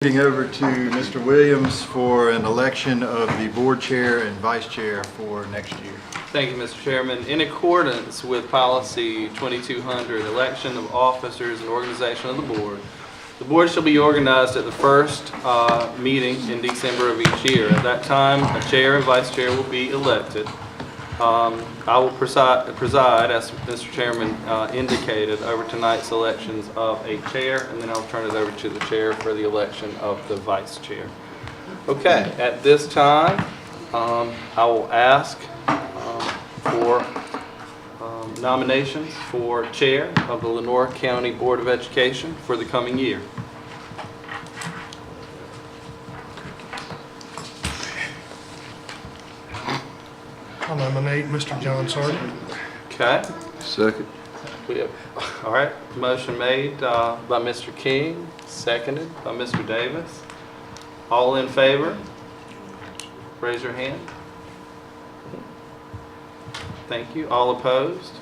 Over to Mr. Williams for an election of the board chair and vice chair for next year. Thank you, Mr. Chairman. In accordance with policy 2200, election of officers and organization of the board shall be organized at the first meeting in December of each year. At that time, a chair and vice chair will be elected. I will preside, as Mr. Chairman indicated, over tonight's elections of a chair, and then I'll turn it over to the chair for the election of the vice chair. Okay, at this time, I will ask for nominations for chair of the Lenoir County Board of Education for the coming year. I'll nominate Mr. John Sargent. Okay. Second. We have, all right, motion made by Mr. King, seconded by Mr. Davis. All in favor? Raise your hand. Thank you. All opposed?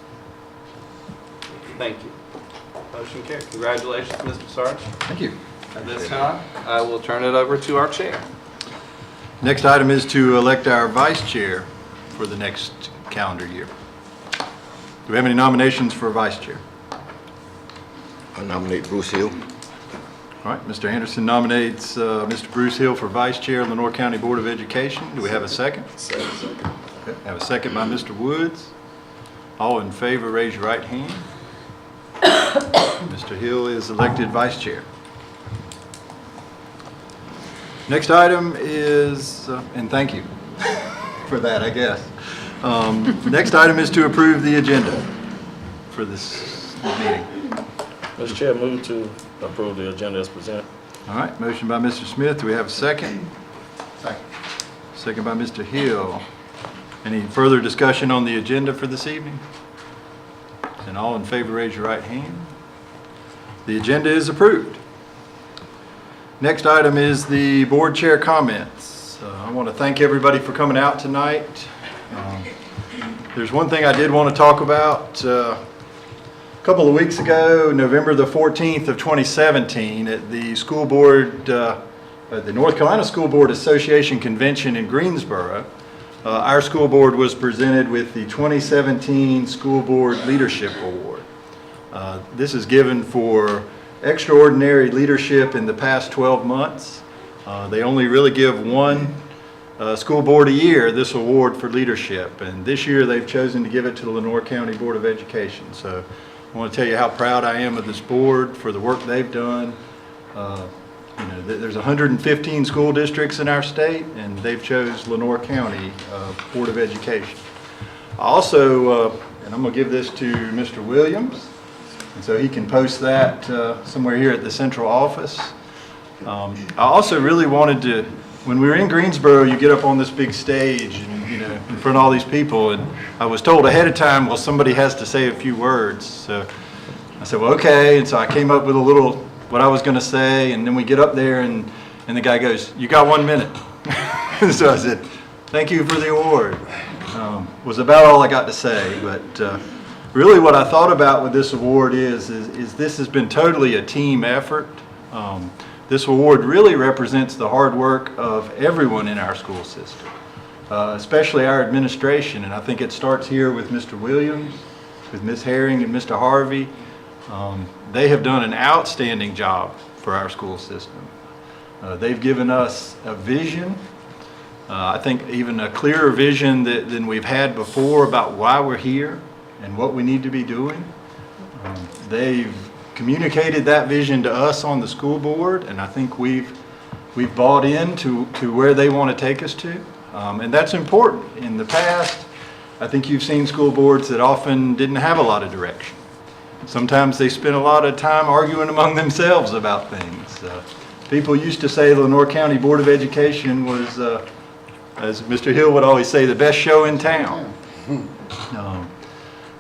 Thank you. Motion carried. Congratulations, Mr. Sargent. Thank you. At this time, I will turn it over to our chair. Next item is to elect our vice chair for the next calendar year. Do we have any nominations for vice chair? I nominate Bruce Hill. All right, Mr. Anderson nominates Mr. Bruce Hill for vice chair of Lenoir County Board of Education. Do we have a second? Second. Okay, have a second by Mr. Woods. All in favor, raise your right hand. Mr. Hill is elected vice chair. Next item is, and thank you for that, I guess. Next item is to approve the agenda for this meeting. Mr. Chair, move to approve the agenda as presented. All right, motion by Mr. Smith. Do we have a second? Second. Second by Mr. Hill. Any further discussion on the agenda for this evening? And all in favor, raise your right hand. The agenda is approved. Next item is the board chair comments. I want to thank everybody for coming out tonight. There's one thing I did want to talk about. A couple of weeks ago, November the 14th of 2017, at the school board, the North Carolina School Board Association Convention in Greensboro, our school board was presented with the 2017 School Board Leadership Award. This is given for extraordinary leadership in the past 12 months. They only really give one school board a year this award for leadership, and this year they've chosen to give it to the Lenoir County Board of Education. So I want to tell you how proud I am of this board for the work they've done. There's 115 school districts in our state, and they've chose Lenoir County Board of Education. Also, and I'm going to give this to Mr. Williams, and so he can post that somewhere here at the central office. I also really wanted to, when we were in Greensboro, you get up on this big stage and, in front of all these people, and I was told ahead of time, well, somebody has to say a few words. So I said, well, okay, and so I came up with a little, what I was going to say, and then we get up there, and the guy goes, you got 1 minute. So I said, thank you for the award. Was about all I got to say, but really what I thought about with this award is this has been totally a team effort. This award really represents the hard work of everyone in our school system, especially our administration, and I think it starts here with Mr. Williams, with Ms. Herring and Mr. Harvey. They have done an outstanding job for our school system. They've given us a vision, I think even a clearer vision than we've had before about why we're here and what we need to be doing. They've communicated that vision to us on the school board, and I think we've bought into where they want to take us to, and that's important. In the past, I think you've seen school boards that often didn't have a lot of direction. Sometimes they spent a lot of time arguing among themselves about things. People used to say Lenoir County Board of Education was, as Mr. Hill would always say, the best show in town.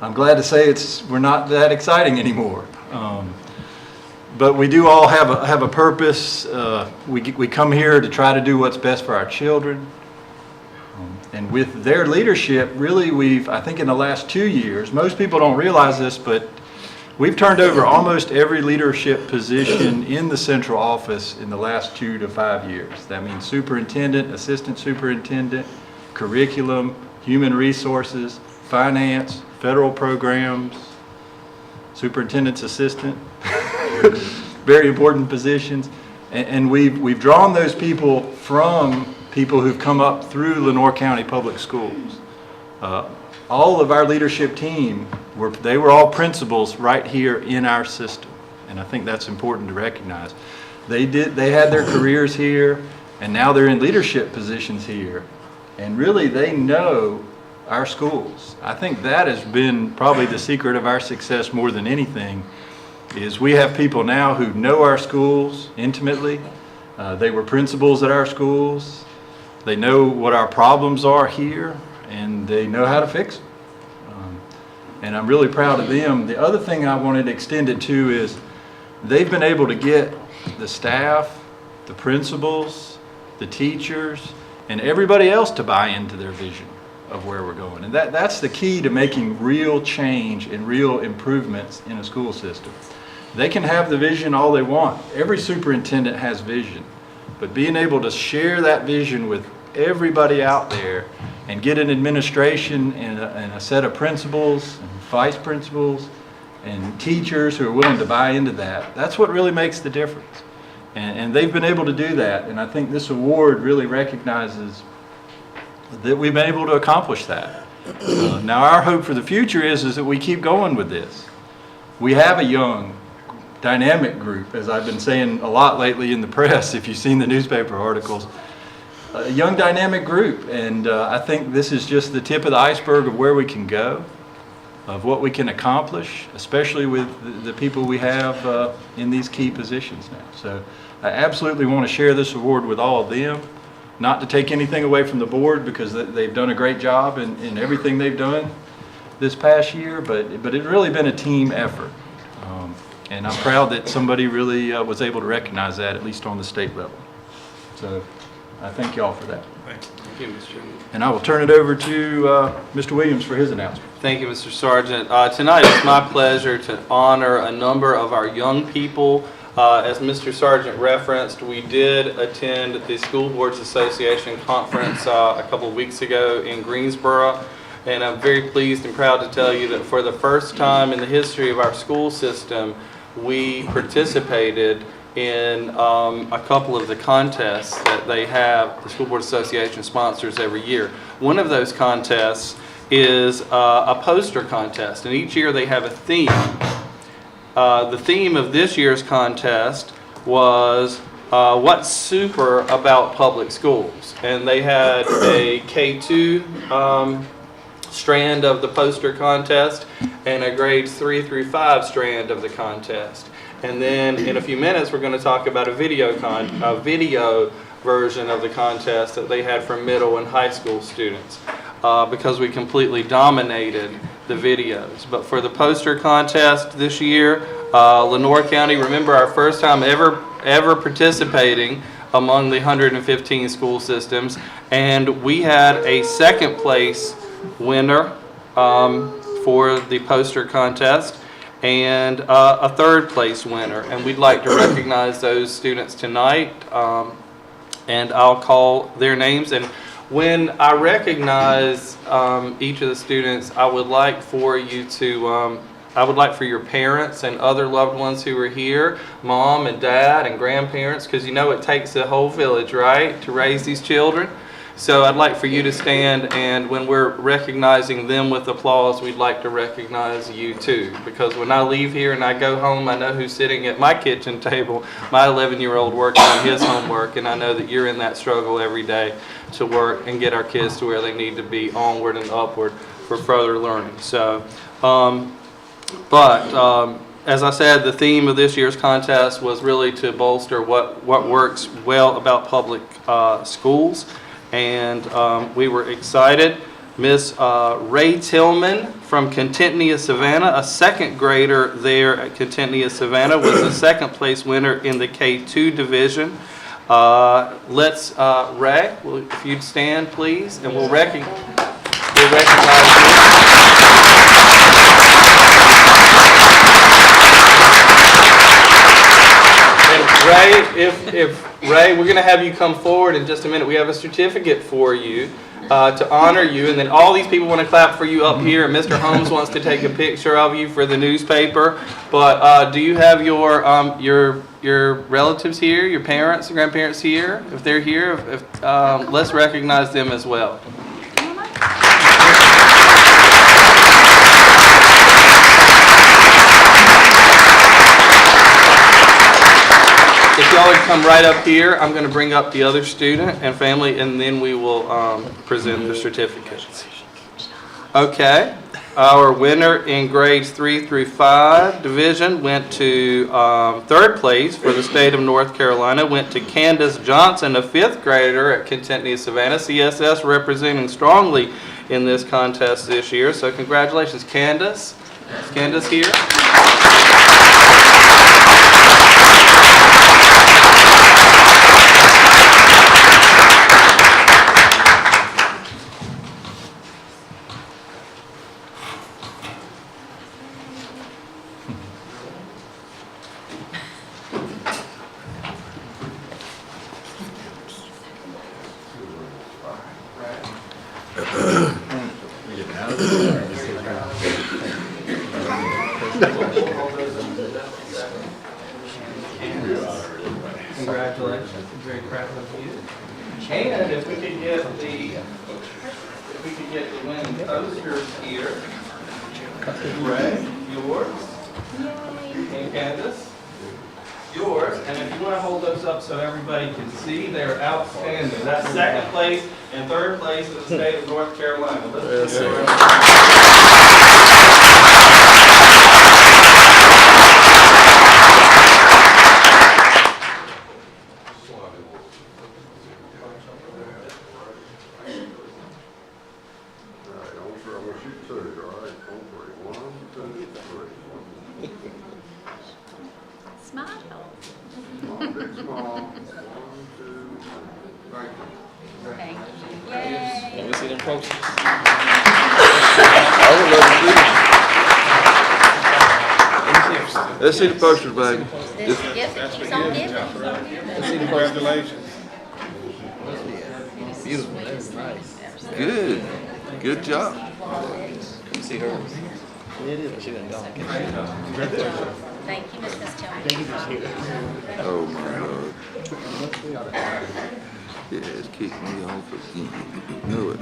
I'm glad to say we're not that exciting anymore. But we do all have a purpose. We come here to try to do what's best for our children. And with their leadership, really I think in the last 2 years, most people don't realize this, but We've turned over almost every leadership position in the central office in the last 2 to 5 years. That means superintendent, assistant superintendent, curriculum, human resources, finance, federal programs, superintendent's assistant, very important positions. And we've drawn those people from people who've come up through Lenoir County Public Schools. All of our leadership team, they were all principals right here in our system. And I think that's important to recognize. They had their careers here, and now they're in leadership positions here. And really, they know our schools. I think that has been probably the secret of our success more than anything, is we have people now who know our schools intimately. They were principals at our schools. They know what our problems are here, and they know how to fix them. And I'm really proud of them. The other thing I wanted to extend it to is they've been able to get the staff, the principals, the teachers, and everybody else to buy into their vision of where we're going. And that's the key to making real change and real improvements in a school system. They can have the vision all they want. Every superintendent has vision. But being able to share that vision with everybody out there and get an administration and a set of principals and vice principals and teachers who are willing to buy into that, that's what really makes the difference. And they've been able to do that, and I think this award really recognizes that we've been able to accomplish that. Now our hope for the future is that we keep going with this. We have a young, dynamic group, as I've been saying a lot lately in the press, if you've seen the newspaper articles. A young dynamic group, and I think this is just the tip of the iceberg of where we can go, of what we can accomplish, especially with the people we have in these key positions now. So I absolutely want to share this award with all of them, not to take anything away from the board, because they've done a great job in everything they've done this past year, but it's really been a team effort. And I'm proud that somebody really was able to recognize that, at least on the state level. So I thank y'all for that. Thank you, Mr. Chairman. And I will turn it over to Mr. Williams for his announcement. Thank you, Mr. Sargent. Tonight it's my pleasure to honor a number of our young people. As Mr. Sargent referenced, we did attend the School Boards Association conference a couple of weeks ago in Greensboro, and I'm very pleased and proud to tell you that for the first time in the history of our school system, we participated in a couple of the contests that they have, the School Board Association sponsors every year. One of those contests is a poster contest, and each year they have a theme. The theme of this year's contest was what's super about public schools, and they had a K2 strand of the poster contest and a grades 3 through 5 strand of the contest. And then in a few minutes we're going to talk about a video version of the contest that they had for middle and high school students, because we completely dominated the videos. But for the poster contest this year, Lenoir County, remember our first time ever participating among the 115 school systems, and we had a second place winner for the poster contest and a third place winner, and we'd like to recognize those students tonight, and I'll call their names. And when I recognize each of the students, I would like for you to I would like for your parents and other loved ones who are here, mom and dad and grandparents, because you know it takes a whole village, right, to raise these children. So I'd like for you to stand, and when we're recognizing them with applause, we'd like to recognize you too. Because when I leave here and I go home, I know who's sitting at my kitchen table, my 11-year-old working on his homework, and I know that you're in that struggle every day to work and get our kids to where they need to be, onward and upward for further learning. So, as I said, the theme of this year's contest was really to bolster what works well about public schools. And we were excited. Miss Ray Tillman from Contentnia, Savannah, a second grader there at Contentnia, Savannah, was the second place winner in the K2 division. Ray, if you'd stand, please, and we'll recognize you. Ray, we're going to have you come forward in just a minute. We have a certificate for you to honor you, and then all these people want to clap for you up here, and Mr. Holmes wants to take a picture of you for the newspaper. But do you have your relatives here, your parents and grandparents here? If they're here, let's recognize them as well. If y'all would come right up here, I'm going to bring up the other student and family, and then we will present the certificates. Okay, our winner in grades 3 through 5 division went to 3rd place for the state of North Carolina, went to Candace Johnson, a 5th grader at Contentney Savannah, CSS representing strongly in this contest this year. So congratulations, Candace. Is Candace here? Congratulations. I'm very proud of you. And if we could get the winning posters here. Ray, yours. And Candace, yours. And if you want to hold those up so everybody can see, they're outstanding. That's 2nd place and 3rd place in the state of North Carolina. Let's see. Smile. Big small. 1, 2, 3. Thank you. Can we see them posters? I would love to see. Let's see the posters, baby. This gift keeps on giving. Congratulations. Beautiful. That's nice. Good. Good job. See her? It is. She done gone. Thank you, Mrs. Tillman. Oh my God. Yeah, it's kicked me off again. Knew it.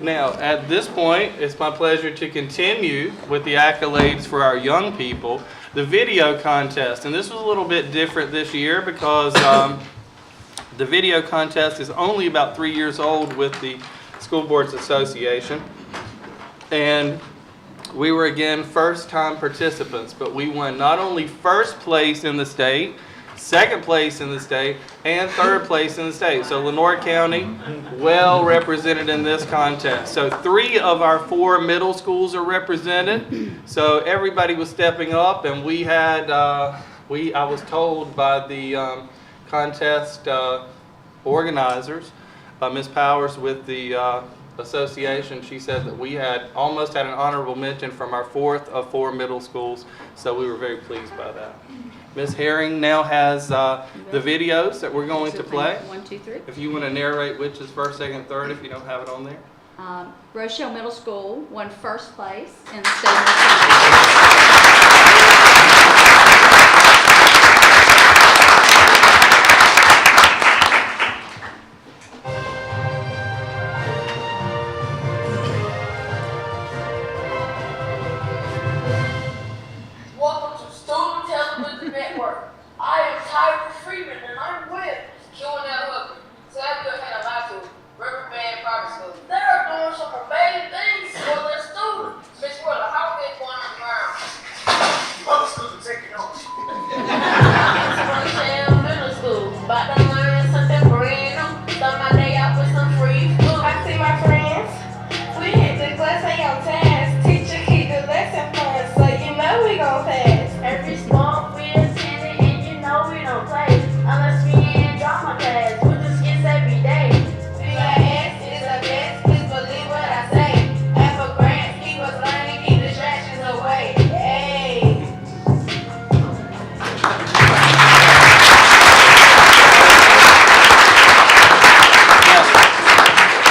Now, at this point, it's my pleasure to continue with the accolades for our young people, the video contest. And this was a little bit different this year because the video contest is only about 3 years old with the School Boards Association. And we were, again, first-time participants, but we won not only 1st place in the state, 2nd place in the state, and 3rd place in the state. So Lenoir County, well represented in this contest. So 3 of our 4 middle schools are represented. So everybody was stepping up, and we had, I was told by the contest organizers, Ms. Powers with the association, she said that we had almost had an honorable mention from our 4th of 4 middle schools. So we were very pleased by that. Ms. Herring now has the videos that we're going to play. 1, 2, 3. If you want to narrate which is 1st, 2nd, 3rd, if you don't have it on there. Rochelle Middle School won 1st place in the state of North Carolina. Welcome to Student Television Network. I am Tyler Freeman and I'm with Q&L Hooker, Samuel Hanamato, Riverbend Private School. They are doing some amazing things for their students. Miss Willa, how are they going to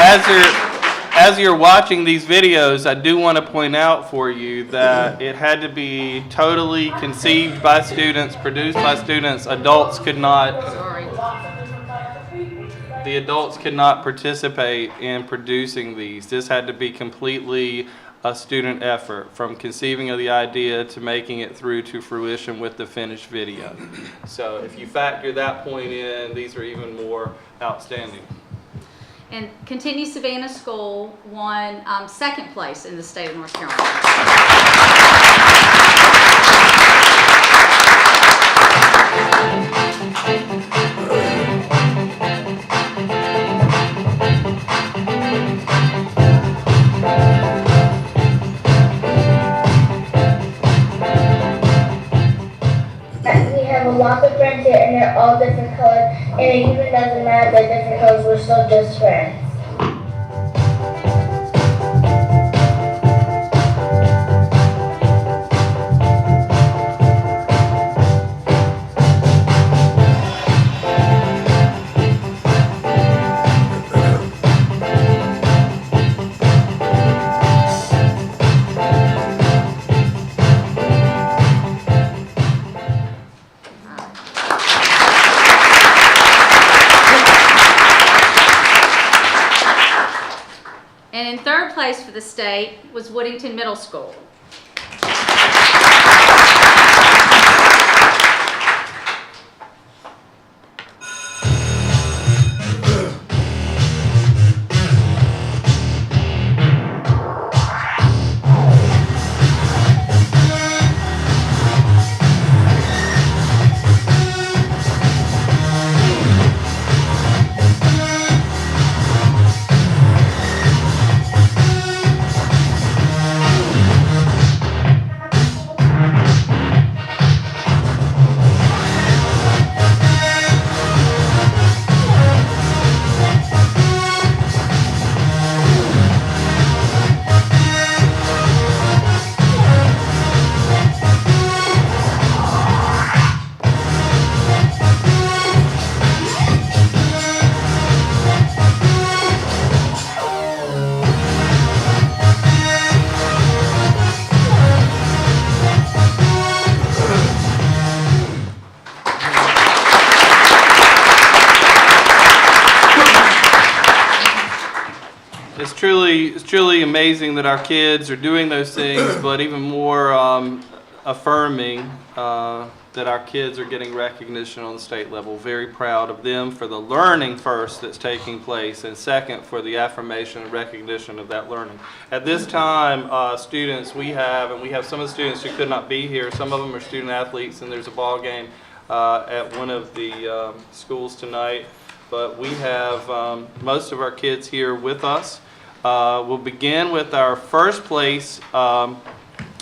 as you're watching these videos, I do want to point out for you that it had to be totally conceived by students, produced by students. Adults could not, the adults could not participate in producing these. This had to be completely a student effort, from conceiving of the idea to making it through to fruition with the finished video. So if you factor that point in, these are even more outstanding. And Continue Savannah School won second place in the state of North Carolina. We have a lot of friends here, and they're all different colors, and it even doesn't matter they're different colors, we're still just friends. And in third place for the state was Woodington Middle School. It's truly amazing that our kids are doing those things, but even more affirming that our kids are getting recognition on the state level. Very proud of them for the learning first that's taking place, and second for the affirmation and recognition of that learning. At this time, students, we have some of the students who could not be here. Some of them are student athletes, and there's a ball game at one of the schools tonight. But we have most of our kids here with us. We'll begin with our first place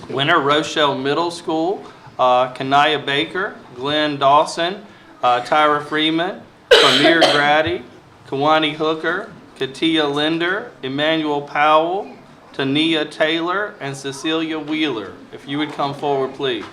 winner, Rochelle Middle School, Kanaya Baker, Glenn Dawson, Tyra Freeman, Amir Grady, Kawani Hooker, Katia Linder, Emmanuel Powell, Tania Taylor, and Cecilia Wheeler. If you would come forward, please.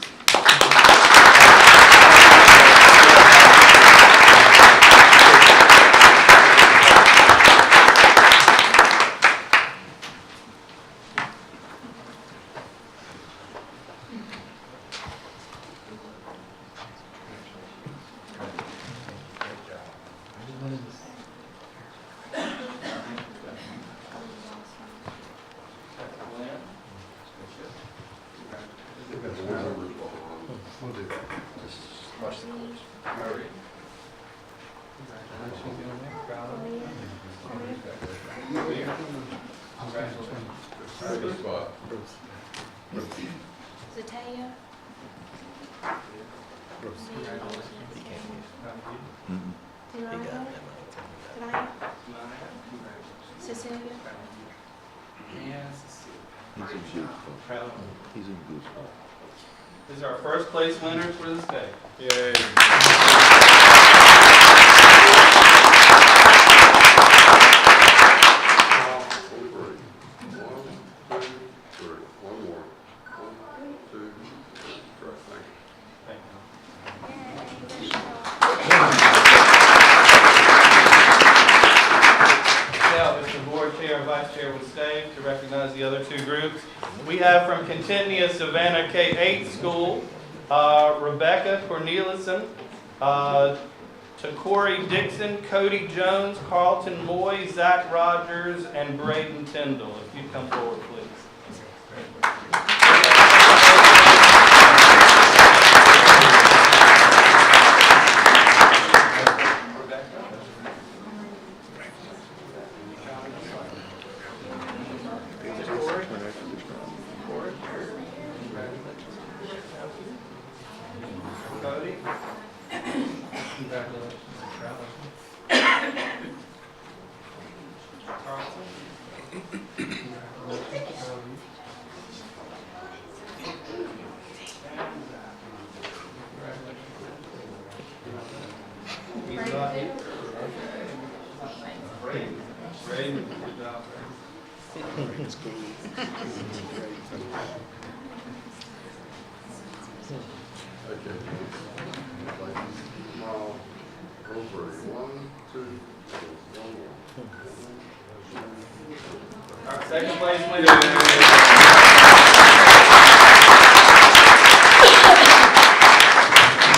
Zataya. Tonight. Cecilia. He's in good spot. These are our first place winners for this day. Yay. Now, if the board vice chair would stay to recognize the other two groups. We have from Centennial Savannah K-8 School, Rebecca Corneliuson, Takori Dixon, Cody Jones, Carlton Moy, Zach Rogers, and Braden Tyndall. If you'd come forward, please. Cody. He's not here. Braden, good job, Small, go for it. 1, 2, 3, 1 more. Our second place winner.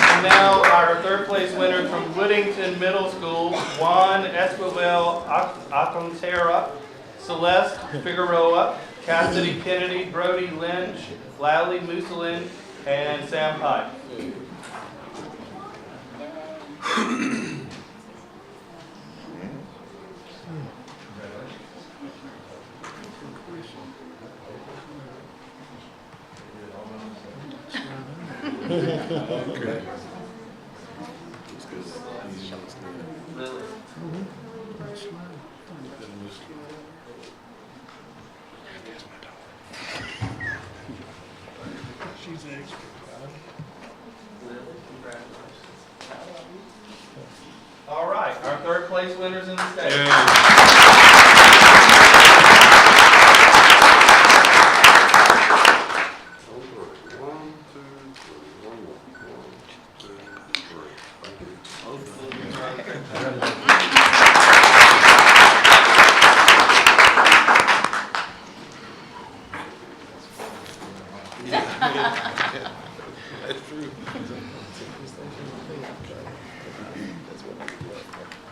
And now our third place winner from Woodington Middle School, Juan Esquivel Acontera, Celeste Figueroa, Cassidy Kennedy, Brody Lynch, Lally Muselin, and Sam Pike. Lily. She's an expert. All right, our third place winners in the state. Go for it. 1, 2, 3, 1 more. 1, 2, 3. Thank you.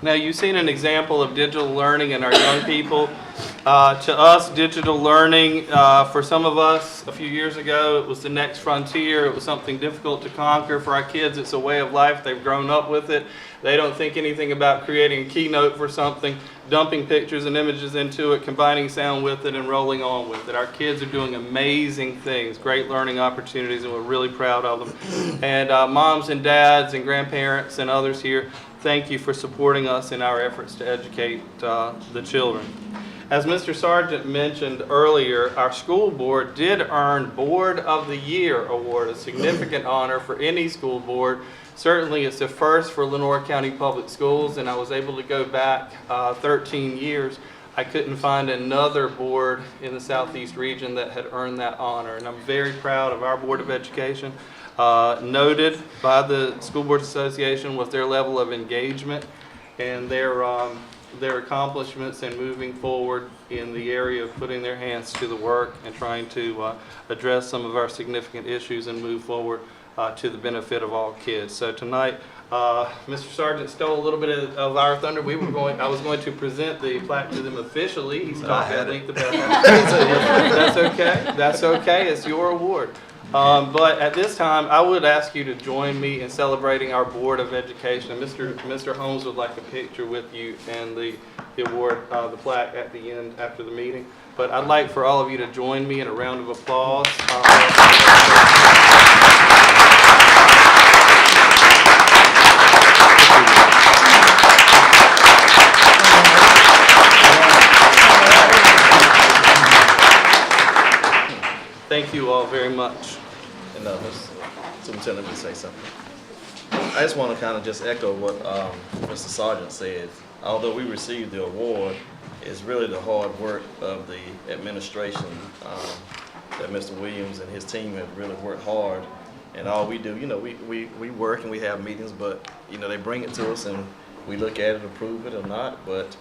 Now, you've seen an example of digital learning in our young people. To us, digital learning, for some of us, a few years ago, it was the next frontier. It was something difficult to conquer. For our kids, it's a way of life. They've grown up with it. They don't think anything about creating a keynote for something, dumping pictures and images into it, combining sound with it, and rolling on with it. Our kids are doing amazing things, great learning opportunities, and we're really proud of them. And moms and dads and grandparents and others here, thank you for supporting us in our efforts to educate the children. As Mr. Sargent mentioned earlier, our school board did earn Board of the Year award, a significant honor for any school board. Certainly it's a first for Lenoir County Public Schools, and I was able to go back 13 years. I couldn't find another board in the Southeast region that had earned that honor, and I'm very proud of our Board of Education. Noted by the School Boards Association was their level of engagement and their accomplishments in moving forward in the area of putting their hands to the work and trying to address some of our significant issues and move forward to the benefit of all kids. So tonight, Mr. Sargent stole a little bit of our thunder. I was going to present the plaque to them officially. He's talked at length about that. That's okay. That's okay. It's your award. But at this time, I would ask you to join me in celebrating our Board of Education. Mr. Holmes would like a picture with you and the award, the plaque at the end after the meeting. But I'd like for all of you to join me in a round of applause. Thank you all very much. And Ms. Superintendent, let me say something. I just want to kind of just echo what Mr. Sargent said. Although we received the award, it's really the hard work of the administration that Mr. Williams and his team have really worked hard. And all we do, we work and we have meetings, but they bring it to us and we look at it, approve it or not. But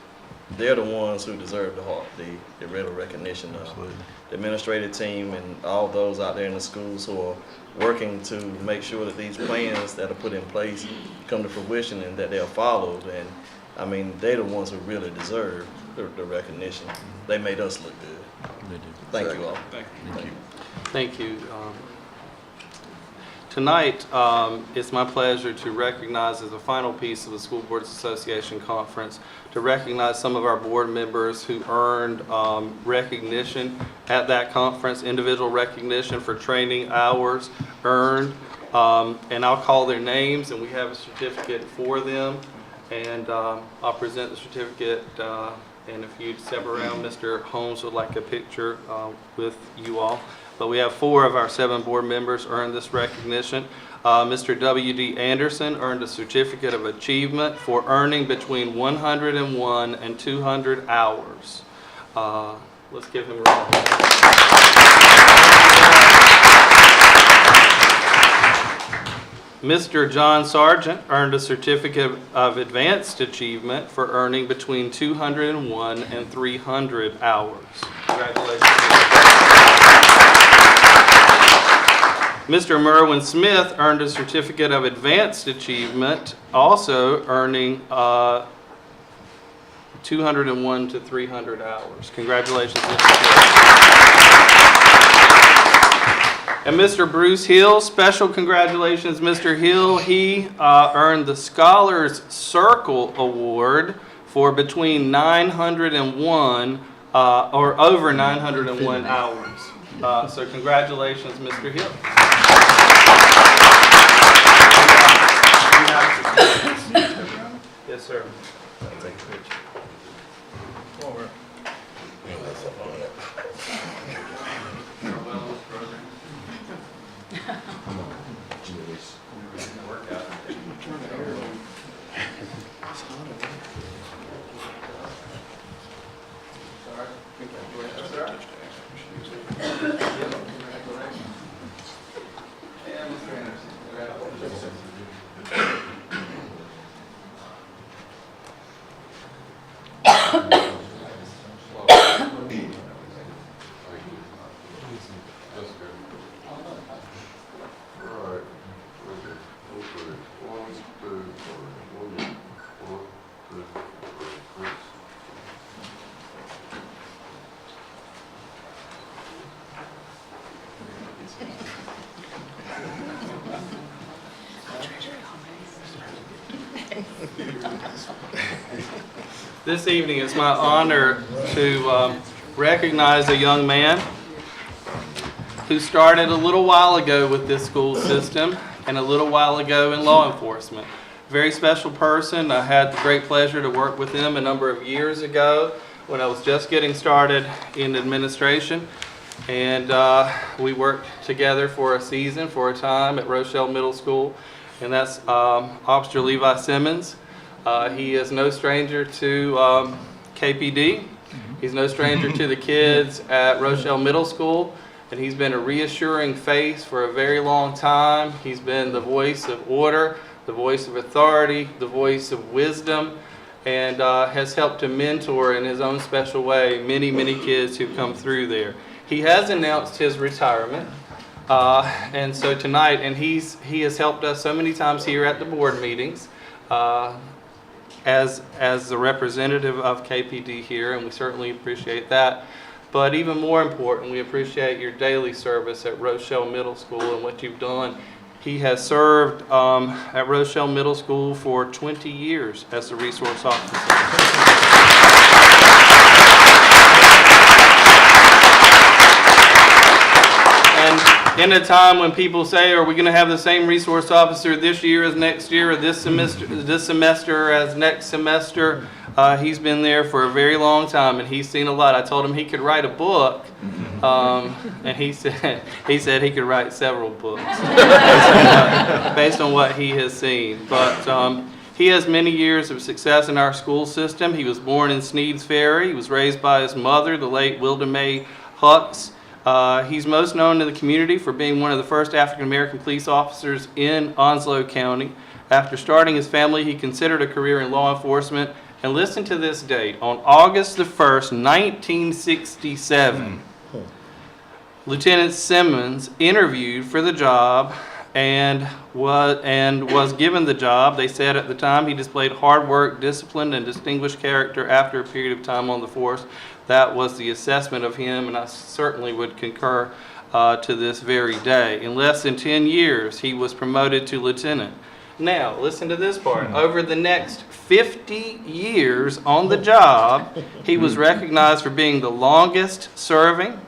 they're the ones who deserve the real recognition. Absolutely. The administrative team and all those out there in the schools who are working to make sure that these plans that are put in place come to fruition and that they are followed. And I mean, they're the ones who really deserve the recognition. They made us look good. They do. Thank you all. Thank you. Thank you. Tonight, it's my pleasure to recognize as a final piece of the School Boards Association Conference, to recognize some of our board members who earned recognition at that conference, individual recognition for training hours earned. And I'll call their names, and we have a certificate for them. And I'll present the certificate, and if you'd step around, Mr. Holmes would like a picture with you all. But we have 4 of our 7 board members earned this recognition. Mr. W.D. Anderson earned a certificate of achievement for earning between 101 and 200 hours. Let's give him a round of applause. Mr. John Sargent earned a certificate of advanced achievement for earning between 201 and 300 hours. Congratulations. Mr. Merwin Smith earned a certificate of advanced achievement, also earning 201 to 300 hours. Congratulations, Mr. Smith. And Mr. Bruce Hill, special congratulations, Mr. Hill. He earned the Scholars Circle Award for between 901 or over 901 hours. So congratulations, Mr. Hill. Yes, sir. Take a picture. This evening, it's my honor to recognize a young man who started a little while ago with this school system and a little while ago in law enforcement. Very special person. I had the great pleasure to work with him a number of years ago when I was just getting started in administration. And we worked together for a season, for a time at Rochelle Middle School. And that's Officer Levi Simmons. He is no stranger to KPD. He's no stranger to the kids at Rochelle Middle School. And he's been a reassuring face for a very long time. He's been the voice of order, the voice of authority, the voice of wisdom, and has helped to mentor in his own special way many, many kids who come through there. He has announced his retirement. And so tonight, and he has helped us so many times here at the board meetings as the representative of KPD here, and we certainly appreciate that. But even more important, we appreciate your daily service at Rochelle Middle School and what you've done. He has served at Rochelle Middle School for 20 years as the resource officer. And in a time when people say, are we going to have the same resource officer this year as next year, or this semester as next semester, he's been there for a very long time, and he's seen a lot. I told him he could write a book, and he said he could write several books based on what he has seen. But he has many years of success in our school system. He was born in Sneads Ferry. He was raised by his mother, the late Wilda Mae Hucks. He's most known in the community for being one of the first African-American police officers in Onslow County. After starting his family, he considered a career in law enforcement And listen to this date. On August the 1st, 1967, Lieutenant Simmons interviewed for the job and was given the job. They said at the time he displayed hard work, discipline, and distinguished character after a period of time on the force. That was the assessment of him, and I certainly would concur to this very day. In less than 10 years, he was promoted to lieutenant. Now, listen to this part. Over the next 50 years on the job, he was recognized for being the longest serving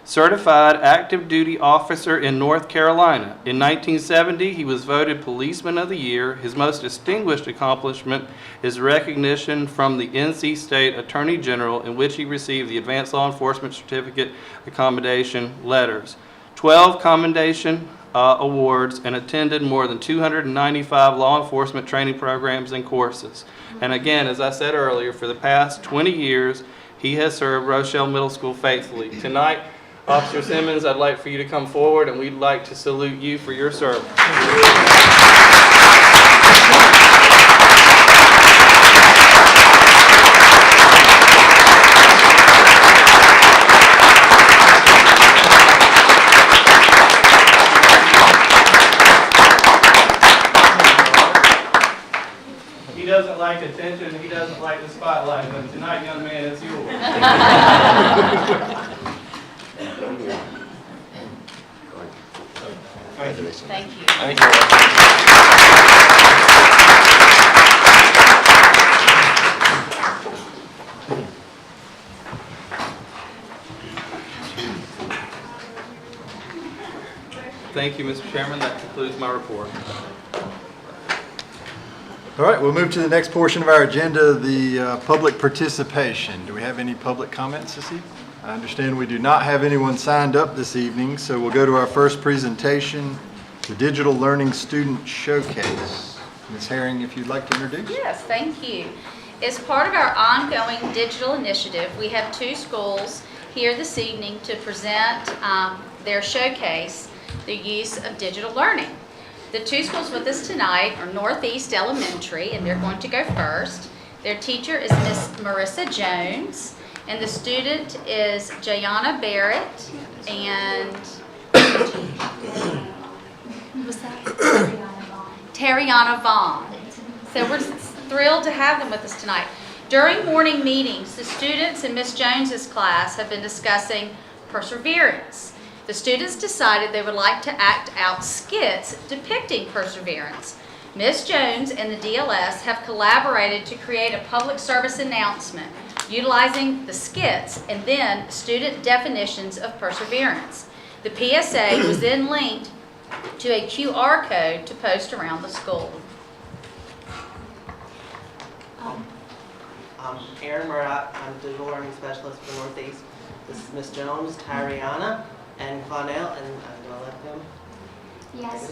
certified active duty officer in North Carolina. In 1970, he was voted Policeman of the Year. His most distinguished accomplishment is recognition from the NC State Attorney General, in which he received the Advanced Law Enforcement Certificate Accommodation letters, 12 commendation awards, and attended more than 295 law enforcement training programs and courses. And again, as I said earlier, for the past 20 years, he has served Rochelle Middle School faithfully. Tonight, Officer Simmons, I'd like for you to come forward, and we'd like to salute you for your service. He doesn't like attention, he doesn't like the spotlight, but tonight, young man, it's yours. Thank you. Thank you. Thank you, Mr. Chairman. That concludes my report. All right, we'll move to the next portion of our agenda, the public participation. Do we have any public comments this evening? I understand we do not have anyone signed up this evening, so we'll go to our first presentation, the Digital Learning Student Showcase. Ms. Herring, if you'd like to introduce. Yes, thank you. As part of our ongoing digital initiative, we have two schools here this evening to present their showcase, the use of digital learning. The two schools with us tonight are Northeast Elementary, and they're going to go first. Their teacher is Miss Marissa Jones, and the student is Jayana Barrett and what's that? Tariana Vaughn. So we're thrilled to have them with us tonight. During morning meetings, the students in Miss Jones's class have been discussing perseverance. The students decided they would like to act out skits depicting perseverance. Ms. Jones and the DLS have collaborated to create a public service announcement utilizing the skits and then student definitions of perseverance. The PSA was then linked to a QR code to post around the school. I'm Aaron Murdoch. I'm Digital Learning Specialist for Northeast. This is Miss Jones, Tyriana, and Clonell, and I'm going to let them. Yes,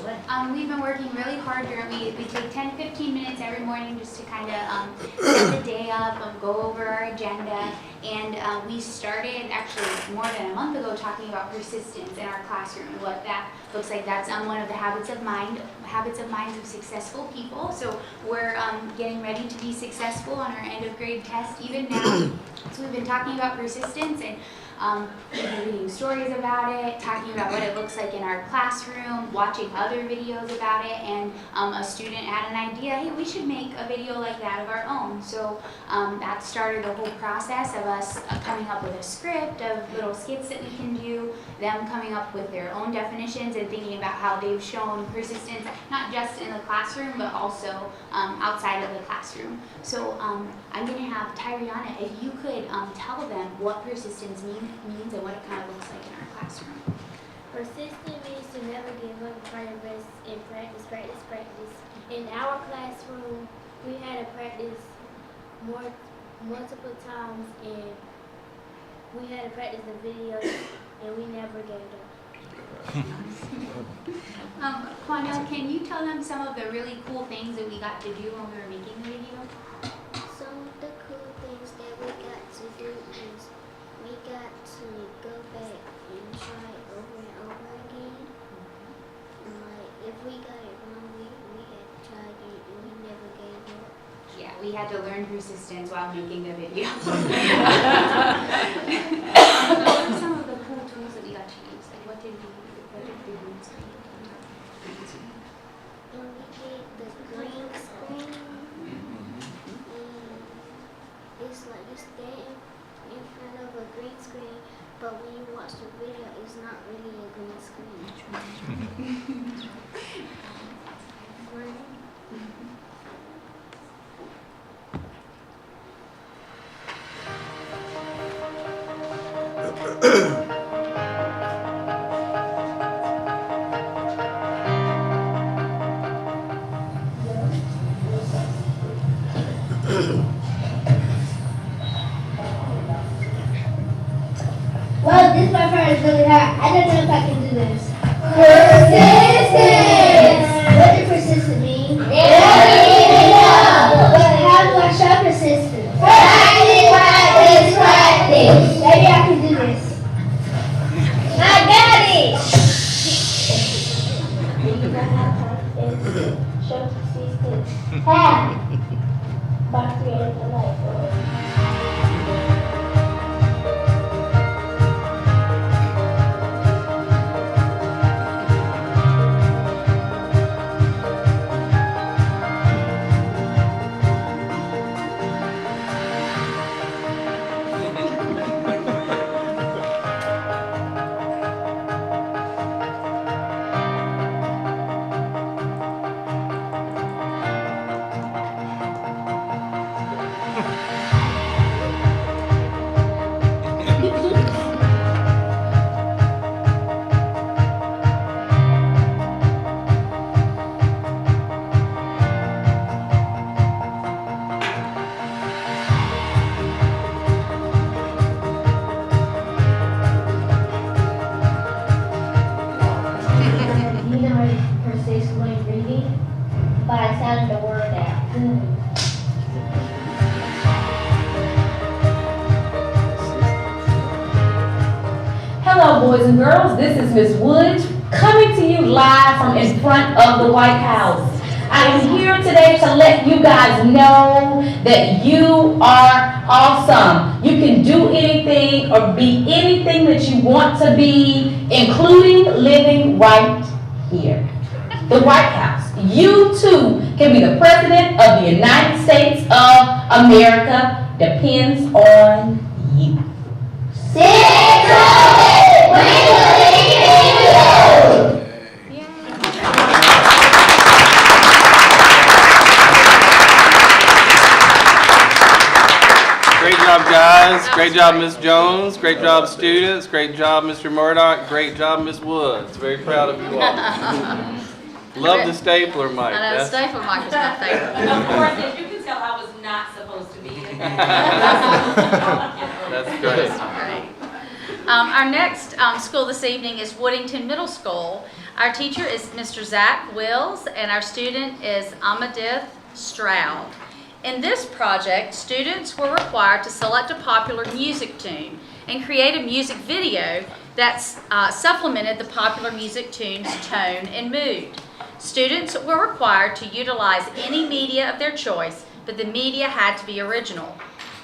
we've been working really hard here. We take 10-15 minutes every morning just to kind of set the day up and go over our agenda. And we started actually more than a month ago talking about persistence in our classroom and what that looks like. That's one of the habits of minds of successful people. So we're getting ready to be successful on our end of grade test even now. So we've been talking about persistence and reading stories about it, talking about what it looks like in our classroom, watching other videos about it, and a student had an idea, hey, we should make a video like that of our own. So that started the whole process of us coming up with a script of little skits that we can do, them coming up with their own definitions and thinking about how they've shown persistence, not just in the classroom, but also outside of the classroom. So I'm going to have Tyriana, if you could tell them what persistence means and what it kind of looks like in our classroom. Persistent means to never give up, progress, and practice. In our classroom, we had to practice multiple times, and we had to practice the videos, and we never gave up. Quanell, can you tell them some of the really cool things that we got to do when we were making the video? Some of the cool things that we got to do is we got to go back and try over and over again. And like if we got it wrong, we had to try again, and we never gave up. Yeah, we we had to learn persistence while making the video. What are some of the cool tools that we got to use? Like what did we use? And we did the green screen. It's like you stand in front of a green screen, but when you watch the video, it's not really a green screen. Well, this my part is really hard. I don't know if I can do this. Persistence! What does persistent mean? But how do I show persistence? Practice, practice, practice. Maybe I can do this. I got it! Show persistence. How? By creating a light bulb. You know how to persist when reading? By sounding the word out. Hello, boys and girls. This is Miss Wood coming to you live from in front of the White House. I am here today to let you guys know that you are awesome. You can do anything or be anything that you want to be, including living right here. The White House. You too can be the President of the United States of America. Depends on you. Great job, guys. Great job, Ms. Jones. Great job, students. Great job, Mr. Murdoch. Great job, Ms. Woods. Very proud of you all. Love the stapler, Mike. I know, the stapler mic is my favorite. Of course, as you can tell, I was not supposed to be in here. That's great. Great. Our next school this evening is Woodington Middle School. Our teacher is Mr. Zach Wills, and our student is Amadith Stroud. In this project, students were required to select a popular music tune and create a music video that supplemented the popular music tune's tone and mood. Students were required to utilize any media of their choice, but the media had to be original.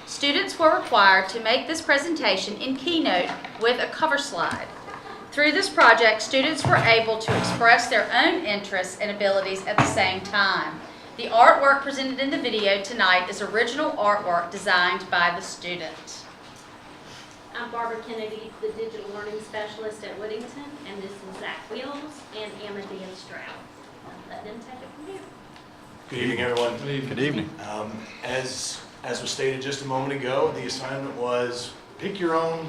Students were required to make this presentation in Keynote with a cover slide. Through this project, students were able to express their own interests and abilities at the same time. The artwork presented in the video tonight is original artwork designed by the student. I'm Barbara Kennedy, the Digital Learning Specialist at Woodington, and this is Zach Wheels and Amadea Stroud. Let them take it from here. Good evening, everyone. Good evening. As was stated just a moment ago, the assignment was pick your own,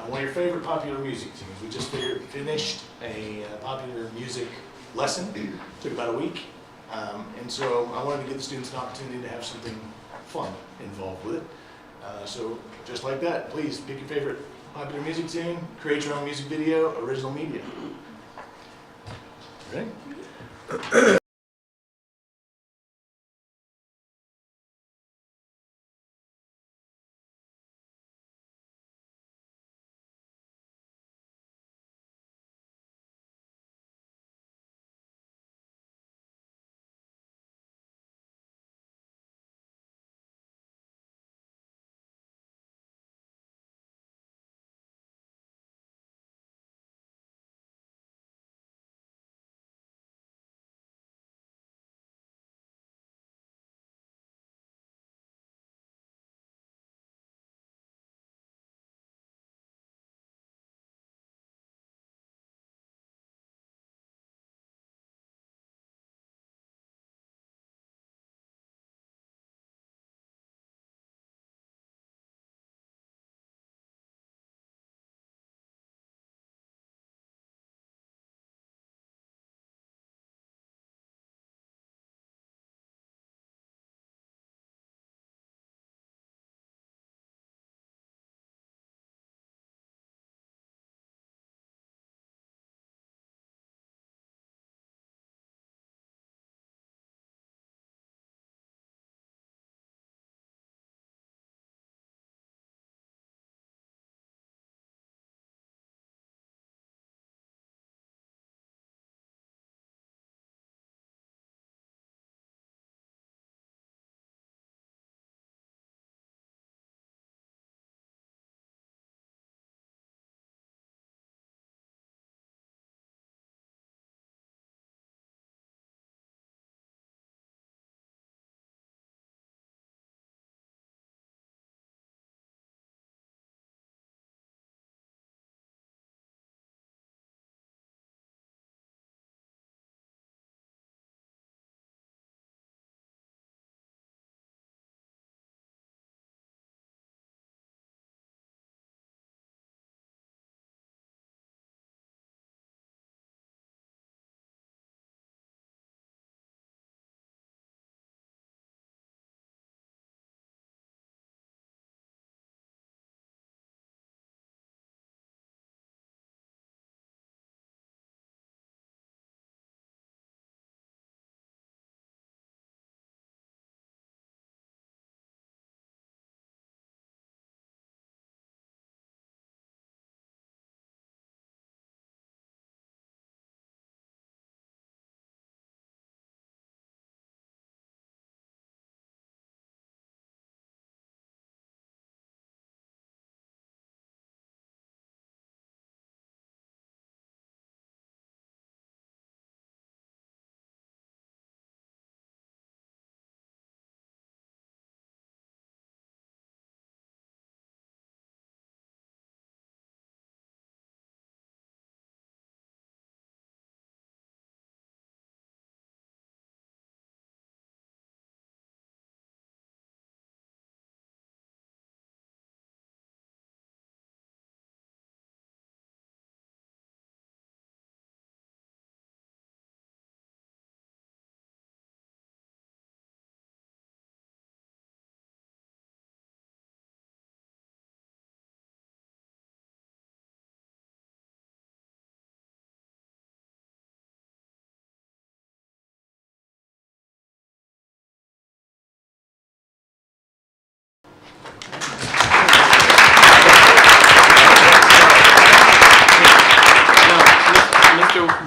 one of your favorite popular music teams. We just finished a popular music lesson. Took about a week. And so I wanted to give the students an opportunity to have something fun involved with it. So just like that, please pick your favorite popular music team, create your own music video, original media. Ready?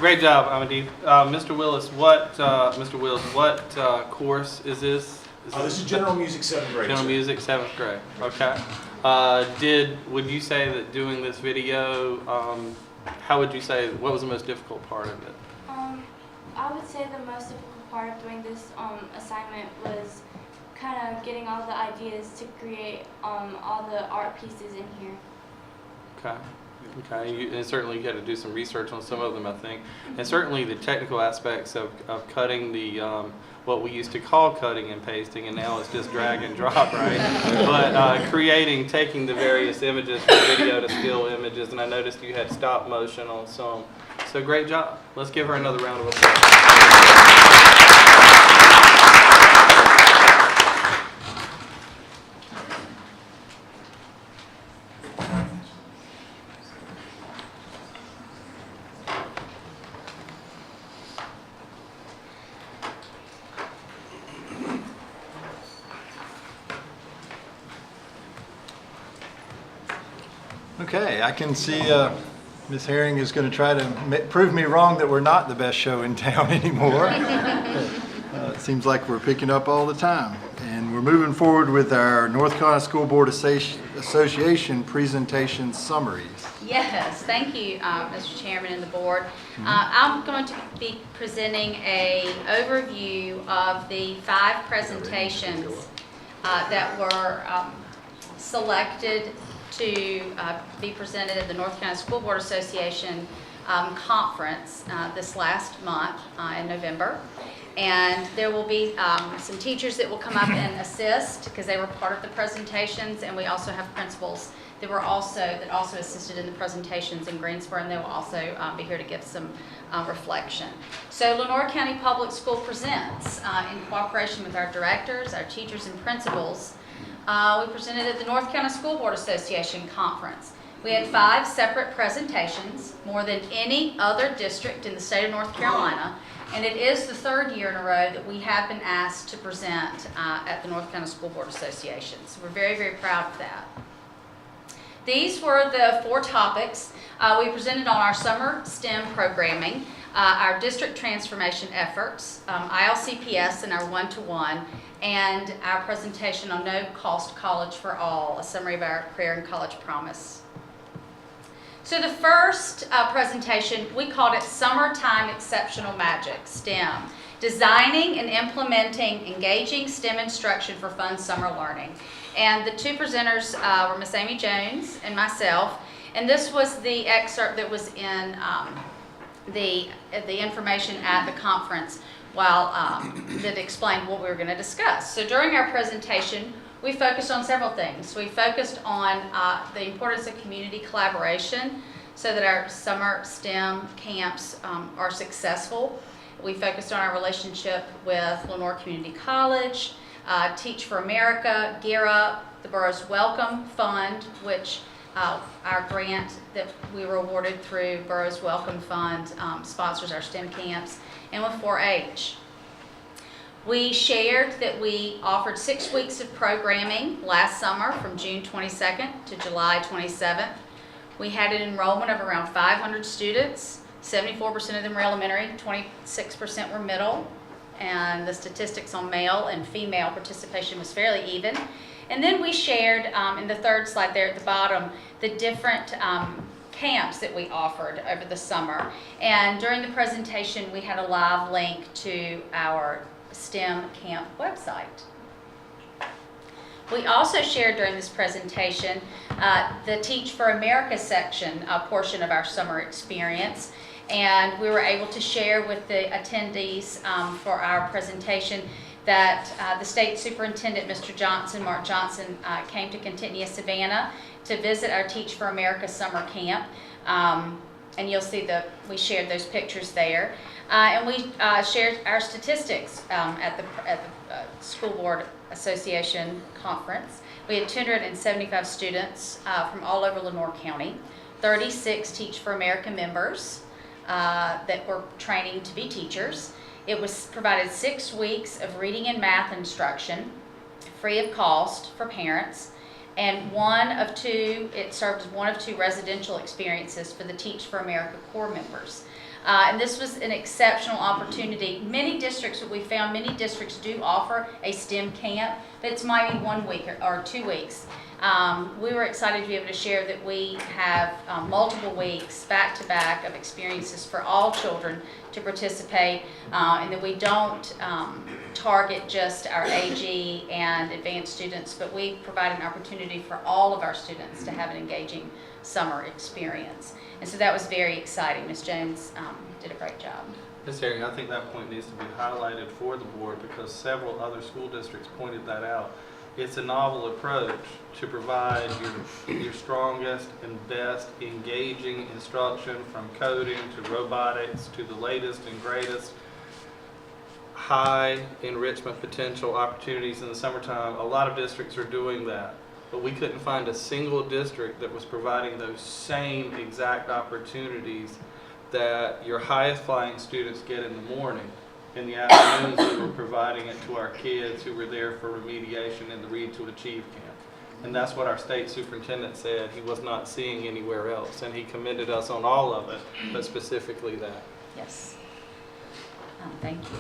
Great job, Amadee. Mr. Willis, what course is this? This is general music, 7th grade. General sir. music, 7th grade. Okay. Would you say that doing this video, how would you say, what was the most difficult part of it? I would say the most difficult part of doing this assignment was kind of getting all the ideas to create all the art pieces in here. Okay. Okay, and certainly you had to do some research on some of them, I think. And certainly the technical aspects of cutting the, what we used to call cutting and pasting, and now it's just drag and drop, right? But taking the various images from video to still images, and I noticed you had stop motion on some. So great job. Let's give her another round of applause. Okay, I can see Ms. Herring is going to try to prove me wrong that we're not the best show in town anymore. It seems like we're picking up all the time. And we're moving forward with our North Carolina School Board Association presentation summaries. Yes, thank you, Mr. Chairman and the board. I'm going to be presenting an overview of the 5 presentations that were selected to be presented at the North Carolina School Board Association conference this last month in November. And there will be some teachers that will come up and assist because they were part of the presentations, and we also have principals that also assisted in the presentations in Greensboro, and they will also be here to give some reflection. So Lenoir County Public School presents, in cooperation with our directors, our teachers, and principals, we presented at the North Carolina School Board Association conference. We had 5 separate presentations, more than any other district in the state of North Carolina, and it is the 3rd year in a row that we have been asked to present at the North Carolina School Board Association. So we're very, very proud of that. These were the 4 topics we presented on our summer STEM programming, our district transformation efforts, ILCPS and our one-to-one, and our presentation on no-cost college for all, a summary of our career and college promise. So the first presentation, we called it Summertime Exceptional Magic, STEM, designing and implementing engaging STEM instruction for fun summer learning. And the 2 presenters were Miss Amy Jones and myself, and this was the excerpt that was in the information at the conference that explained what we were going to discuss. So during our presentation, we focused on several things. We focused on the importance of community collaboration so that our summer STEM camps are successful. We focused on our relationship with Lenoir Community College, Teach for America, Gear Up, the Borough's Welcome Fund, which our grant that we were awarded through Borough's Welcome Fund sponsors our STEM camps, and with 4-H. We shared that we offered 6 weeks of programming last summer from June 22nd to July 27th. We had an enrollment of around 500 students. 74% of them were elementary, 26% were middle, and the statistics on male and female participation was fairly even. And then we shared, in the 3rd slide there at the bottom, the different camps that we offered over the summer. And during the presentation, we had a live link to our STEM camp website. We also shared during this presentation the Teach for America section, portion of our summer experience. And we were able to share with the attendees for our presentation that the state superintendent, Mr. Johnson, Mark Johnson, came to Contentnia, Savannah to visit our Teach for America summer camp. And you'll see we shared those pictures there. And we shared our statistics at the School Board Association conference. We had 275 students from all over Lenoir County, 36 Teach for America members that were training to be teachers. It was provided 6 weeks of reading and math instruction, free of cost for parents, and it served as one of two residential experiences for the Teach for America Corps members. And this was an exceptional opportunity. Many districts, what we found, many districts do offer a STEM camp that's maybe 1 week or 2 weeks. We were excited to be able to share that we have multiple weeks back-to-back of experiences for all children to participate, and that we don't target just our AG and advanced students, but we provide an opportunity for all of our students to have an engaging summer experience. And so that was very exciting. Ms. Jones did a great job. Ms. Herring, I think that point needs to be highlighted for the board because several other school districts pointed that out. It's a novel approach to provide your strongest and best engaging instruction, from coding to robotics to the latest and greatest high enrichment potential opportunities in the summertime. A lot of districts are doing that, but we couldn't find a single district that was providing those same exact opportunities that your highest flying students get in the morning. In the afternoons, we were providing it to our kids who were there for remediation in the Read to Achieve camp. And that's what our state superintendent said he was not seeing anywhere else. And he commended us on all of it, but specifically that. Yes. Thank you.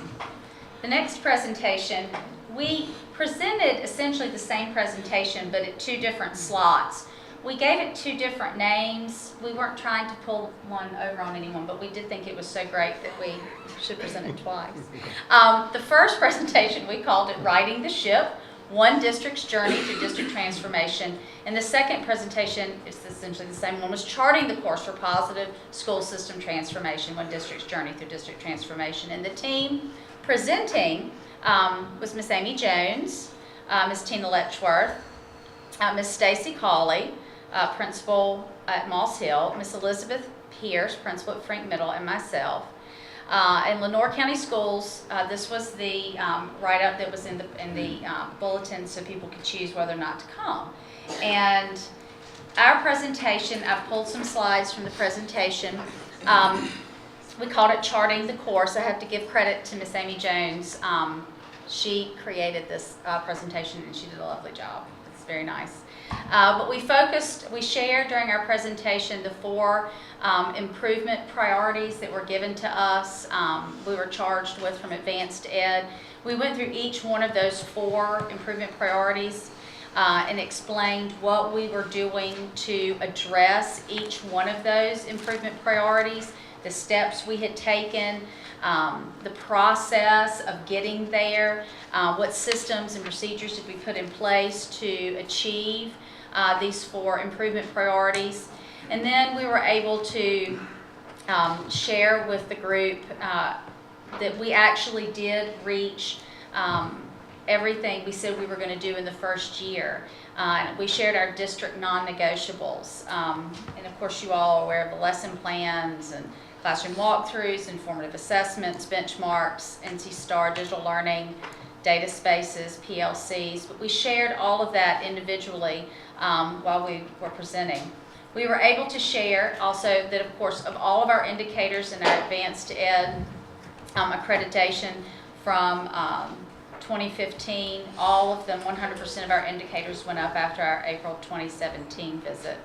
The next presentation, we presented essentially the same presentation, but at 2 different slots. We gave it 2 different names. We weren't trying to pull one over on anyone, but we did think it was so great that we should present it twice. The first presentation, we called it Riding the Ship, One District's Journey to District Transformation. And the second presentation, is essentially the same one, was Charting the Course for Positive School System Transformation, One District's Journey through District Transformation. And the team presenting was Miss Amy Jones, Miss Tina Letchworth, Miss Stacy Cawley, principal at Moss Hill, Miss Elizabeth Pierce, principal at Frank Middle, and myself. In Lenoir County Schools, this was the write-up that was in the bulletin, so people could choose whether or not to come. And our presentation, I've pulled some slides from the presentation. We called it Charting the Course. I have to give credit to Miss Amy Jones. She created this presentation, and she did a lovely job. It's very nice. But we shared during our presentation the 4 improvement priorities that were given to us, we were charged with from Advanced Ed. We went through each one of those 4 improvement priorities and explained what we were doing to address each one of those improvement priorities, the steps we had taken, the process of getting there, what systems and procedures did we put in place to achieve these 4 improvement priorities. And then we were able to share with the group that we actually did reach everything we said we were going to do in the first year. We shared our district non-negotiables. And of course you all are aware of the lesson plans and classroom walkthroughs, informative assessments, benchmarks, NC STAR, digital learning, data spaces, PLCs. But we shared all of that individually while we were presenting. We were able to share also that, of course, of all of our indicators in our Advanced Ed accreditation from 2015, all of them, 100% of our indicators went up after our April 2017 visit.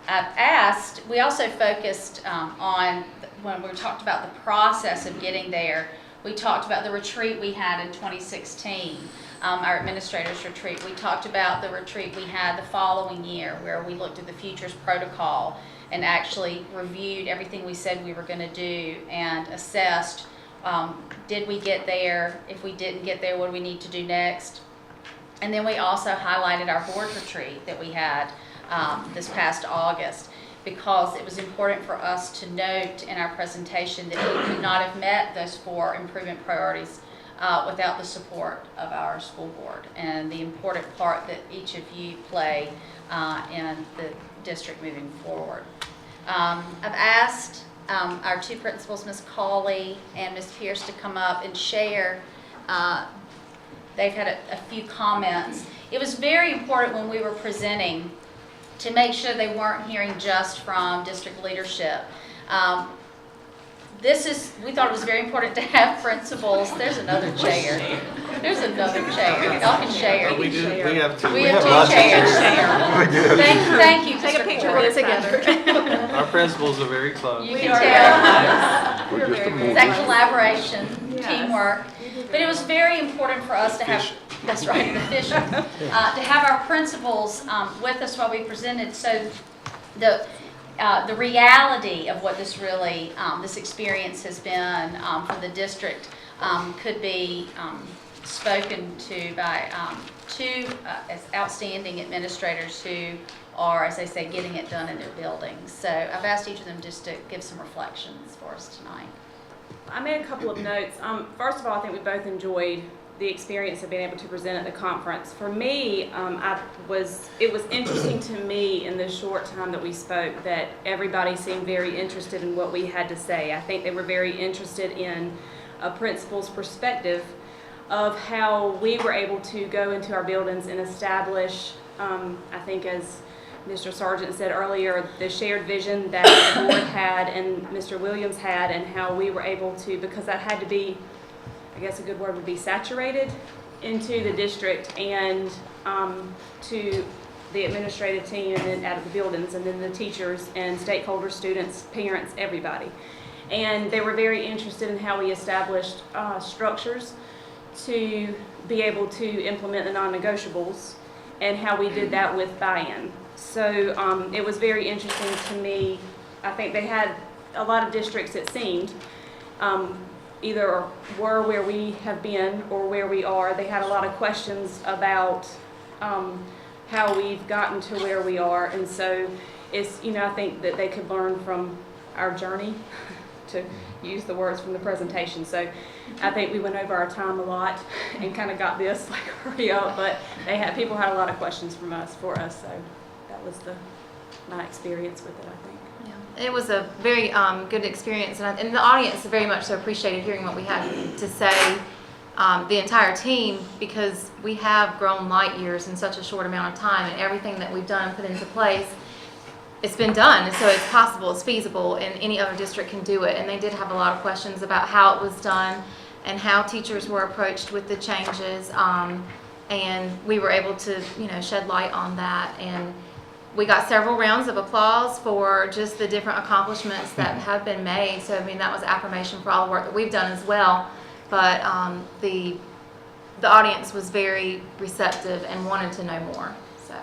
I've asked, we also focused on, when we talked about the process of getting there, we talked about the retreat we had in 2016, our administrators retreat. We talked about the retreat we had the following year where we looked at the Futures Protocol and actually reviewed everything we said we were going to do and assessed, did we get there? If we didn't get there, what do we need to do next? And then we also highlighted our board retreat that we had this past August, because it was important for us to note in our presentation that we could not have met those 4 improvement priorities without the support of our school board and the important part that each of you play in the district moving forward. I've asked our 2 principals, Ms. Cawley and Ms. Pierce, to come up and share. They've had a few comments. It was very important when we were presenting to make sure they weren't hearing just from district leadership. we thought it was very important to have principals. There's another chair. There's another chair. Y'all can share. We have two. We have lots two of chairs. Thank you. Take a Mr. picture Ford. of it together. Our principals are very close. You can tell. We're just a It's movie. that collaboration, Yes. teamwork. But it was very important for us to have, that's right, the fishing, to have our principals with us while we presented. So the reality of what this really, this experience has been for the district could be spoken to by two as outstanding administrators who are, as they say, getting it done in their buildings. So I've asked each of them just to give some reflections for us tonight. I made a couple of notes. First of all, I think we both enjoyed the experience of being able to present at the conference. For me, it was interesting to me in the short time that we spoke that everybody seemed very interested in what we had to say. I think they were very interested in a principal's perspective of how we were able to go into our buildings and establish, I think as Mr. Sargent said earlier, the shared vision that the board had and Mr. Williams had, and how we were able to, because that had to be, I guess a good word would be saturated into the district and to the administrative team and then out of the buildings and then the teachers and stakeholders, students, parents, everybody. And they were very interested in how we established structures to be able to implement the non-negotiables and how we did that with buy-in. So it was very interesting to me. I think they had a lot of districts, it seemed, either were where we have been or where we are. They had a lot of questions about how we've gotten to where we are. And so it's, I think that they could learn from our journey, to use the words from the presentation. So I think we went over our time a lot and kind of got this, like, hurry up, but people had a lot of questions for us, so that was my experience with it, I think. It was a very good experience, and the audience very much so appreciated hearing what we had to say, the entire team, because we have grown light years in such a short amount of time, and everything that we've done and put into place, it's been done, and so it's possible, it's feasible, and any other district can do it. And they did have a lot of questions about how it was done and how teachers were approached with the changes, and we were able to, shed light on that. And we got several rounds of applause for just the different accomplishments that have been made. So, that was affirmation for all the work that we've done as well. But the audience was very receptive and wanted to know more. So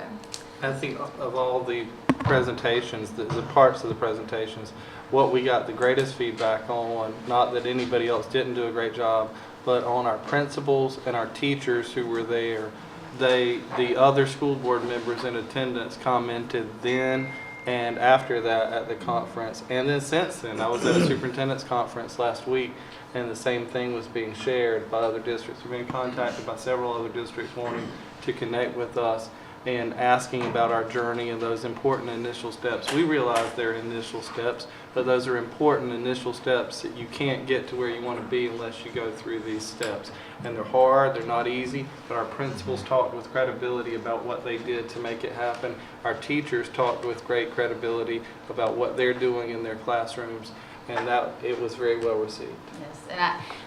I think of all the presentations, the parts of the presentations, what we got the greatest feedback on, not that anybody else didn't do a great job, but on our principals and our teachers who were there. The other school board members in attendance commented then and after that at the conference, and then since then. I was at a superintendent's conference last week, and the same thing was being shared by other districts. We've been contacted by several other districts wanting to connect with us and asking about our journey and those important initial steps. We realize they're initial steps, but those are important initial steps that you can't get to where you want to be unless you go through these steps. And they're hard, they're not easy, but our principals talked with credibility about what they did to make it happen. Our teachers talked with great credibility about what they're doing in their classrooms, and that it was very well received. Yes,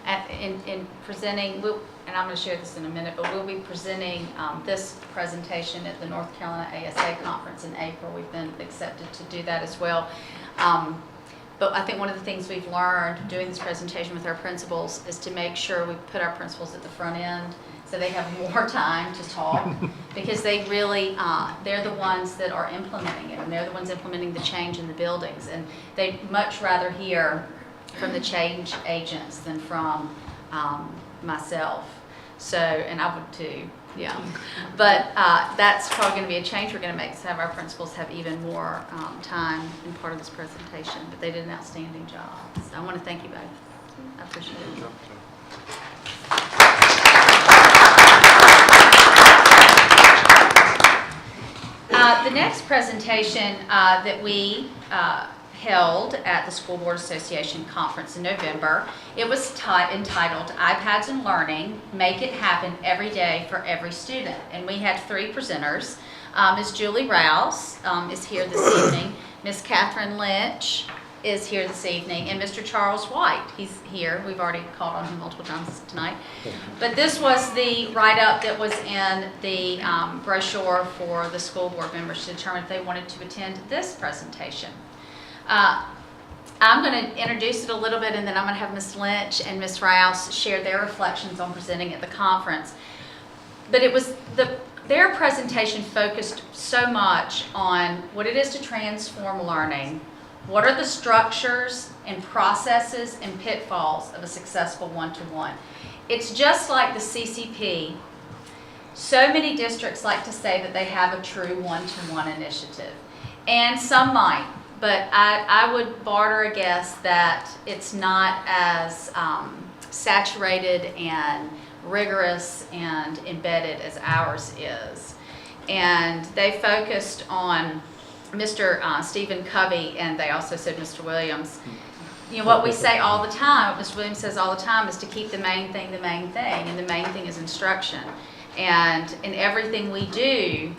and in presenting, and I'm going to share this in a minute, but we'll be presenting this presentation at the North Carolina ASA conference in April. We've been accepted to do that as well. But I think one of the things we've learned doing this presentation with our principals is to make sure we put our principals at the front end so they have more time to talk, because they really, they're the ones that are implementing it, and they're the ones implementing the change in the buildings, and they'd much rather hear from the change agents than from myself. So, and I would too, yeah. But that's probably going to be a change we're going to make, to have our principals have even more time in part of this presentation. But they did an outstanding job. So I want to thank you both. I appreciate it. The next presentation that we held at the School Board Association conference in November, it was entitled iPads and Learning, Make It Happen Every Day for Every Student. And we had 3 presenters. Ms. Julie Rouse is here this evening. Ms. Catherine Lynch is here this evening, and Mr. Charles White. He's here. We've already called on him multiple times tonight. But this was the write-up that was in the brochure for the school board members to determine if they wanted to attend this presentation. I'm going to introduce it a little bit, and then I'm going to have Ms. Lynch and Ms. Rouse share their reflections on presenting at the conference. But it was their presentation focused so much on what it is to transform learning, what are the structures and processes and pitfalls of a successful one-to-one. It's just like the CCP. So many districts like to say that they have a true one-to-one initiative, and some might, but I would barter a guess that it's not as saturated and rigorous and embedded as ours is. And they focused on Mr. Stephen Covey, and they also said Mr. Williams. You know, what we say all the time, what Mr. Williams says all the time, is to keep the main thing, and the main thing is instruction. And in everything we do,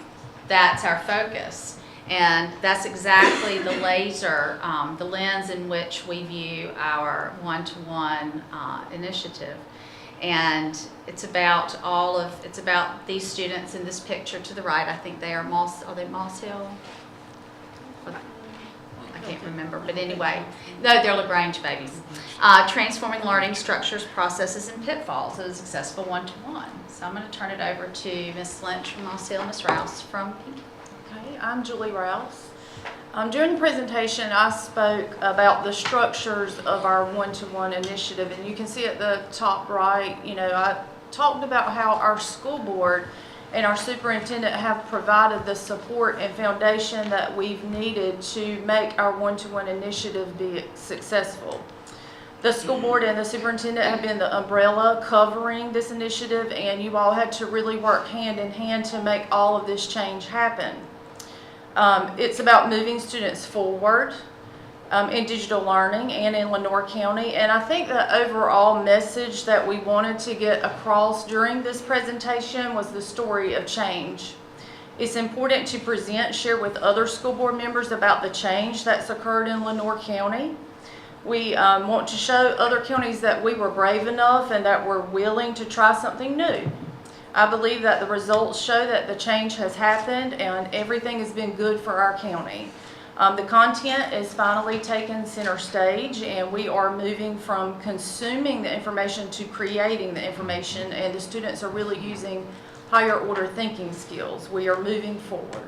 that's our focus. And that's exactly the laser, the lens in which we view our one-to-one initiative. And it's about it's about these students in this picture to the right. I think they are Moss Hill? I can't remember, but anyway, no, they're LaGrange babies. Transforming learning structures, processes, and pitfalls of a successful one-to-one. So I'm going to turn it over to Ms. Lynch from Moss Hill, Ms. Rouse from Pinky. Okay, I'm Julie Rouse. During the presentation, I spoke about the structures of our one-to-one initiative, and you can see at the top right, you know, I talked about how our school board and our superintendent have provided the support and foundation that we've needed to make our one-to-one initiative be successful. The school board and the superintendent have been the umbrella covering this initiative, and you all had to really work hand in hand to make all of this change happen. It's about moving students forward in digital learning and in Lenoir County. And I think the overall message that we wanted to get across during this presentation was the story of change. It's important to present, share with other school board members about the change that's occurred in Lenoir County. We want to show other counties that we were brave enough and that we're willing to try something new. I believe that the results show that the change has happened and everything has been good for our county. The content is finally taken center stage, and we are moving from consuming the information to creating the information, and the students are really using higher order thinking skills. We are moving forward.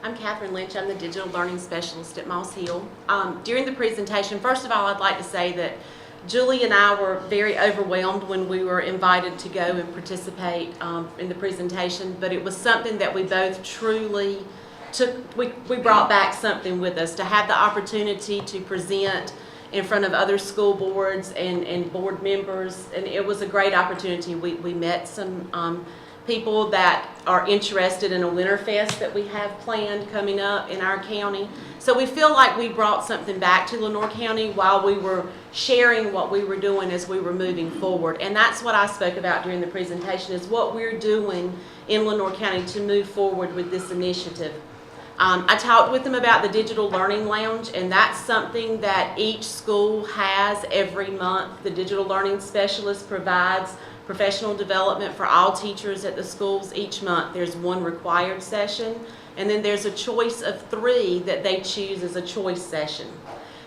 I'm Catherine Lynch. I'm the Digital Learning Specialist at Moss Hill. During the presentation, first of all, I'd like to say that Julie and I were very overwhelmed when we were invited to go and participate in the presentation, but it was something that we both truly took. We brought back something with us to have the opportunity to present in front of other school boards and board members, and it was a great opportunity. We met some people that are interested in a Winterfest that we have planned coming up in our county. So we feel like we brought something back to Lenoir County while we were sharing what we were doing as we were moving forward. And that's what I spoke about during the presentation, is what we're doing in Lenoir County to move forward with this initiative. I talked with them about the Digital Learning Lounge, and that's something that each school has every month. The Digital Learning Specialist provides professional development for all teachers at the schools each month. There's one required session, and then there's a choice of 3 that they choose as a choice session.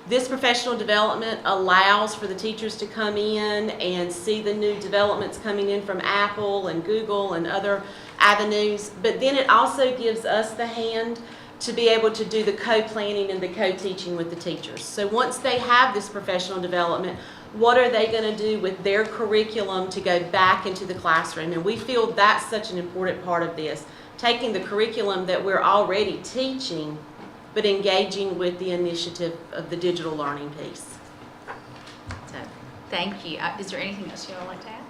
This professional development allows for the teachers to come in and see the new developments coming in from Apple and Google and other avenues, but then it also gives us the hand to be able to do the co-planning and the co-teaching with the teachers. So once they have this professional development, what are they going to do with their curriculum to go back into the classroom? And we feel that's such an important part of this, taking the curriculum that we're already teaching, but engaging with the initiative of the digital learning piece. So, thank you. Is there anything else you would like to add?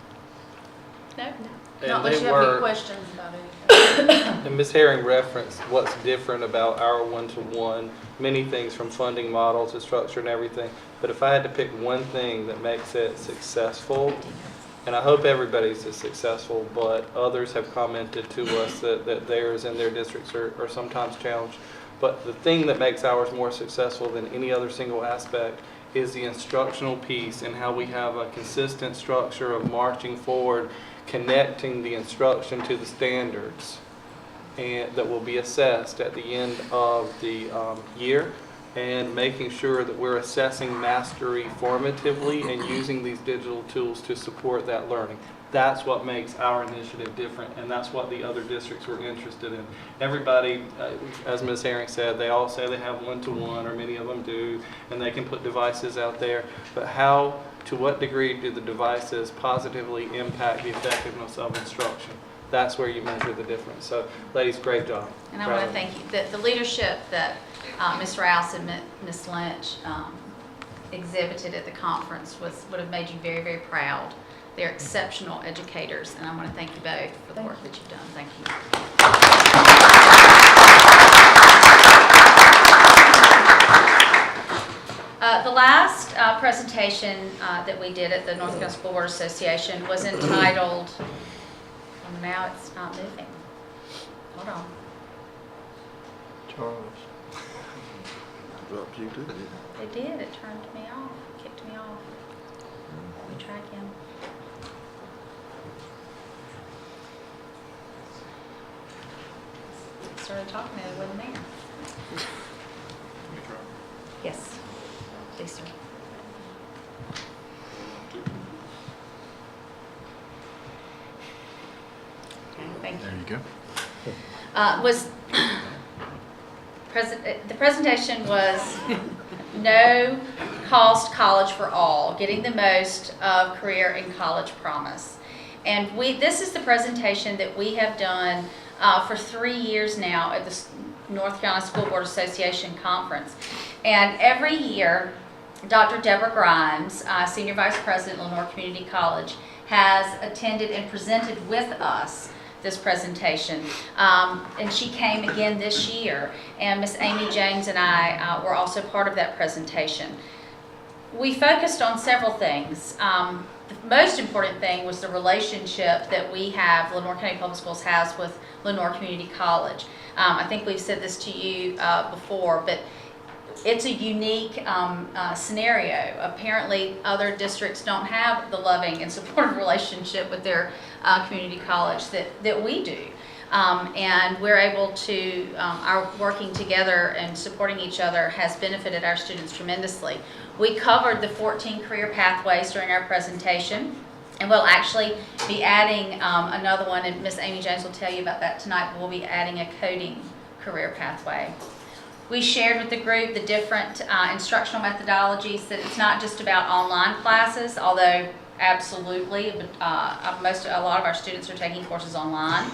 No? No. Not unless you have any questions about anything. And Ms. Herring referenced what's different about our one-to-one, many things from funding model to structure and everything. But if I had to pick one thing that makes it successful, and I hope everybody's is successful, but others have commented to us that theirs and their districts are sometimes challenged. But the thing that makes ours more successful than any other single aspect is the instructional piece and how we have a consistent structure of marching forward, connecting the instruction to the standards, and that will be assessed at the end of the year, and making sure that we're assessing mastery formatively and using these digital tools to support that learning. That's what makes our initiative different, and that's what the other districts were interested in. Everybody, as Ms. Herring said, they all say they have one-to-one, or many of them do, and they can put devices out there. But how, to what degree do the devices positively impact the effectiveness of instruction? That's where you measure the difference. So, ladies, great job. And I want to thank you. The leadership that Ms. Rouse and Ms. Lynch exhibited at the conference would have made you very, very proud. They're exceptional educators, and I want to thank you both for the work that you've done. Thank you. The last presentation that we did at the North Carolina School Board Association was entitled, well, now it's not moving. Hold on. Charles. Dropped you too. They did. It turned me off. Kicked me off. Let me try again. Started talking and it wasn't there. Yes. Please, sir. Okay, thank you. There you go. The presentation was No Cost College for All, Getting the Most of Career and College Promise. And this is the presentation that we have done for 3 years now at the North Carolina School Board Association Conference. And every year, Dr. Deborah Grimes, Senior Vice President at Lenore Community College, has attended and presented with us this presentation. And she came again this year. And Miss Amy James and I were also part of that presentation. We focused on several things. The most important thing was the relationship that we have, Lenore County Public Schools has with Lenore Community College. I think we've said this to you before, but it's a unique scenario. Apparently, other districts don't have the loving and supportive relationship with their community college that we do. And we're able to, our working together and supporting each other has benefited our students tremendously. We covered the 14 career pathways during our presentation, and we'll actually be adding another one, and Miss Amy James will tell you about that tonight, but we'll be adding a coding career pathway. We shared with the group the different instructional methodologies, that it's not just about online classes, although absolutely, but a lot of our students are taking courses online.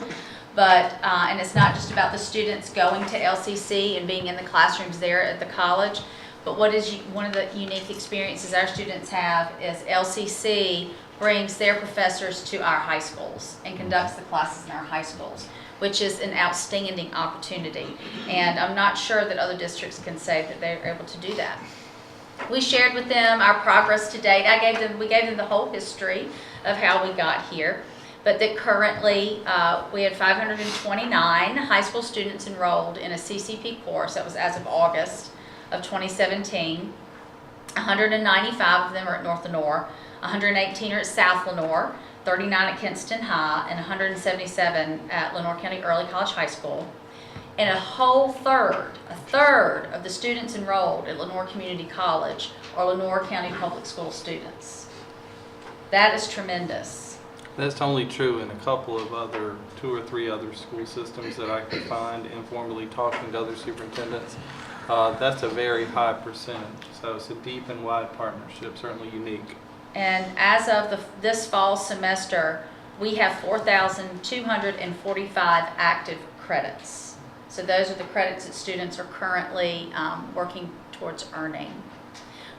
But, and it's not just about the students going to LCC and being in the classrooms there at the college, but what is one of the unique experiences our students have is LCC brings their professors to our high schools and conducts the classes in our high schools, which is an outstanding opportunity. And I'm not sure that other districts can say that they're able to do that. We shared with them our progress to date. We gave them the whole history of how we got here. But that currently we had 529 high school students enrolled in a CCP course. That was as of August of 2017. 195 of them are at North Lenore, 118 are at South Lenore, 39 at Kinston High, and 177 at Lenore County Early College High School. And a third of the students enrolled at Lenore Community College are Lenore County Public School students. That is tremendous. That's only true in a couple of other, 2 or 3 other school systems that I could find informally talking to other superintendents. That's a very high percentage. So it's a deep and wide partnership, certainly unique. And as of this fall semester, we have 4,245 active credits. So those are the credits that students are currently working towards earning.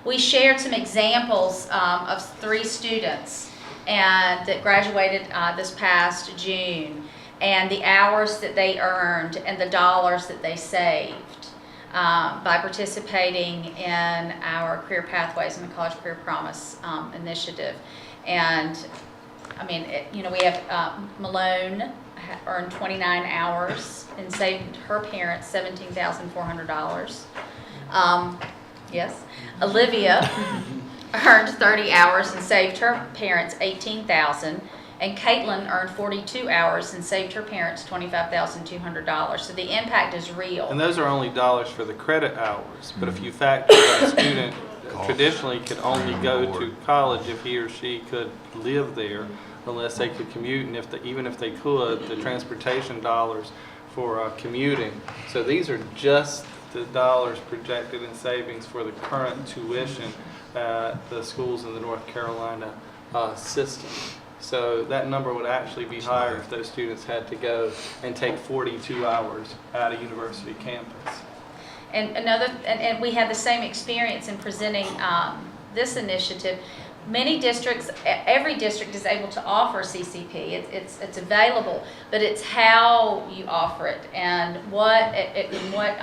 We shared some examples of 3 students and that graduated this past June, and the hours that they earned and the dollars that they saved by participating in our Career Pathways and the College Career Promise initiative. And I mean, we have Malone earned 29 hours and saved her parents $17,400. Yes. Olivia earned 30 hours and saved her parents $18,000. And Caitlin earned 42 hours and saved her parents $25,200. So the impact is real. And those are only dollars for the credit hours. But if you factor that a student traditionally could only go to college if he or she could live there, unless they could commute, and even if they could, the transportation dollars for commuting. So these are just the dollars projected in savings for the current tuition at the schools in the North Carolina system. So that number would actually be higher if those students had to go and take 42 hours at a university campus. And we had the same experience in presenting this initiative. Many districts, every district is able to offer CCP. It's available, but it's how you offer it and in what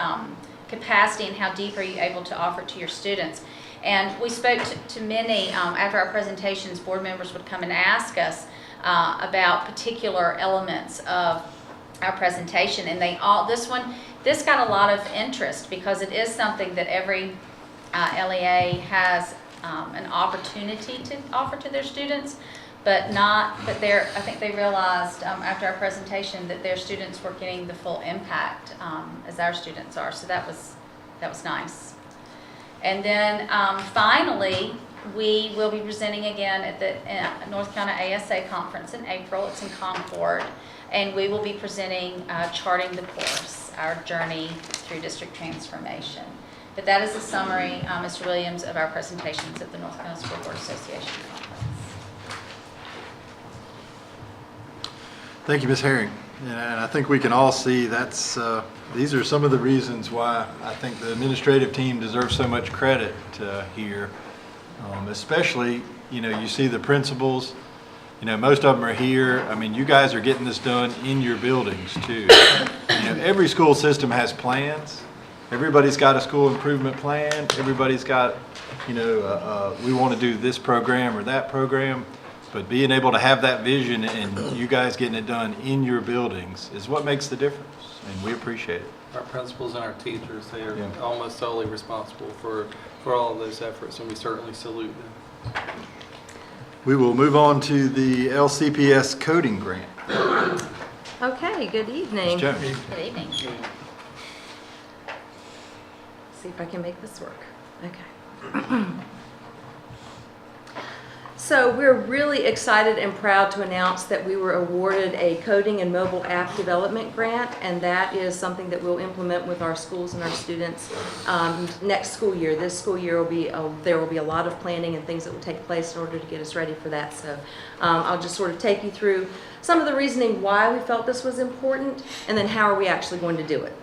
capacity and how deep are you able to offer it to your students. And we spoke to many, after our presentations, board members would come and ask us about particular elements of our presentation. And this got a lot of interest because it is something that every LEA has an opportunity to offer to their students, I think they realized after our presentation that their students were getting the full impact as our students are. So that was nice. And then finally, we will be presenting again at the North Carolina ASA conference in April. It's in Concord. And we will be presenting Charting the Course, our journey through district transformation. But that is a summary, Mr. Williams, of our presentations at the North Carolina School Board Association conference. Thank you, Ms. Herring. And I think we can all see these are some of the reasons why I think the administrative team deserves so much credit here. Especially, you see the principals, most of them are here. I mean, you guys are getting this done in your buildings too. Every school system has plans. Everybody's got a school improvement plan. Everybody's got, we want to do this program or that program. But being able to have that vision and you guys getting it done in your buildings is what makes the difference, and we appreciate it. Our principals and our teachers, they are almost solely responsible for all of those efforts, and we certainly salute them. We will move on to the LCPS coding grant. Okay, good evening. Ms. Jones. Good evening. See if I can make this work. Okay. So we're really excited and proud to announce that we were awarded a coding and mobile app development grant, and that is something that we'll implement with our schools and our students next school year. This school year there will be a lot of planning and things that will take place in order to get us ready for that. So I'll just sort of take you through some of the reasoning why we felt this was important, and then how are we actually going to do it.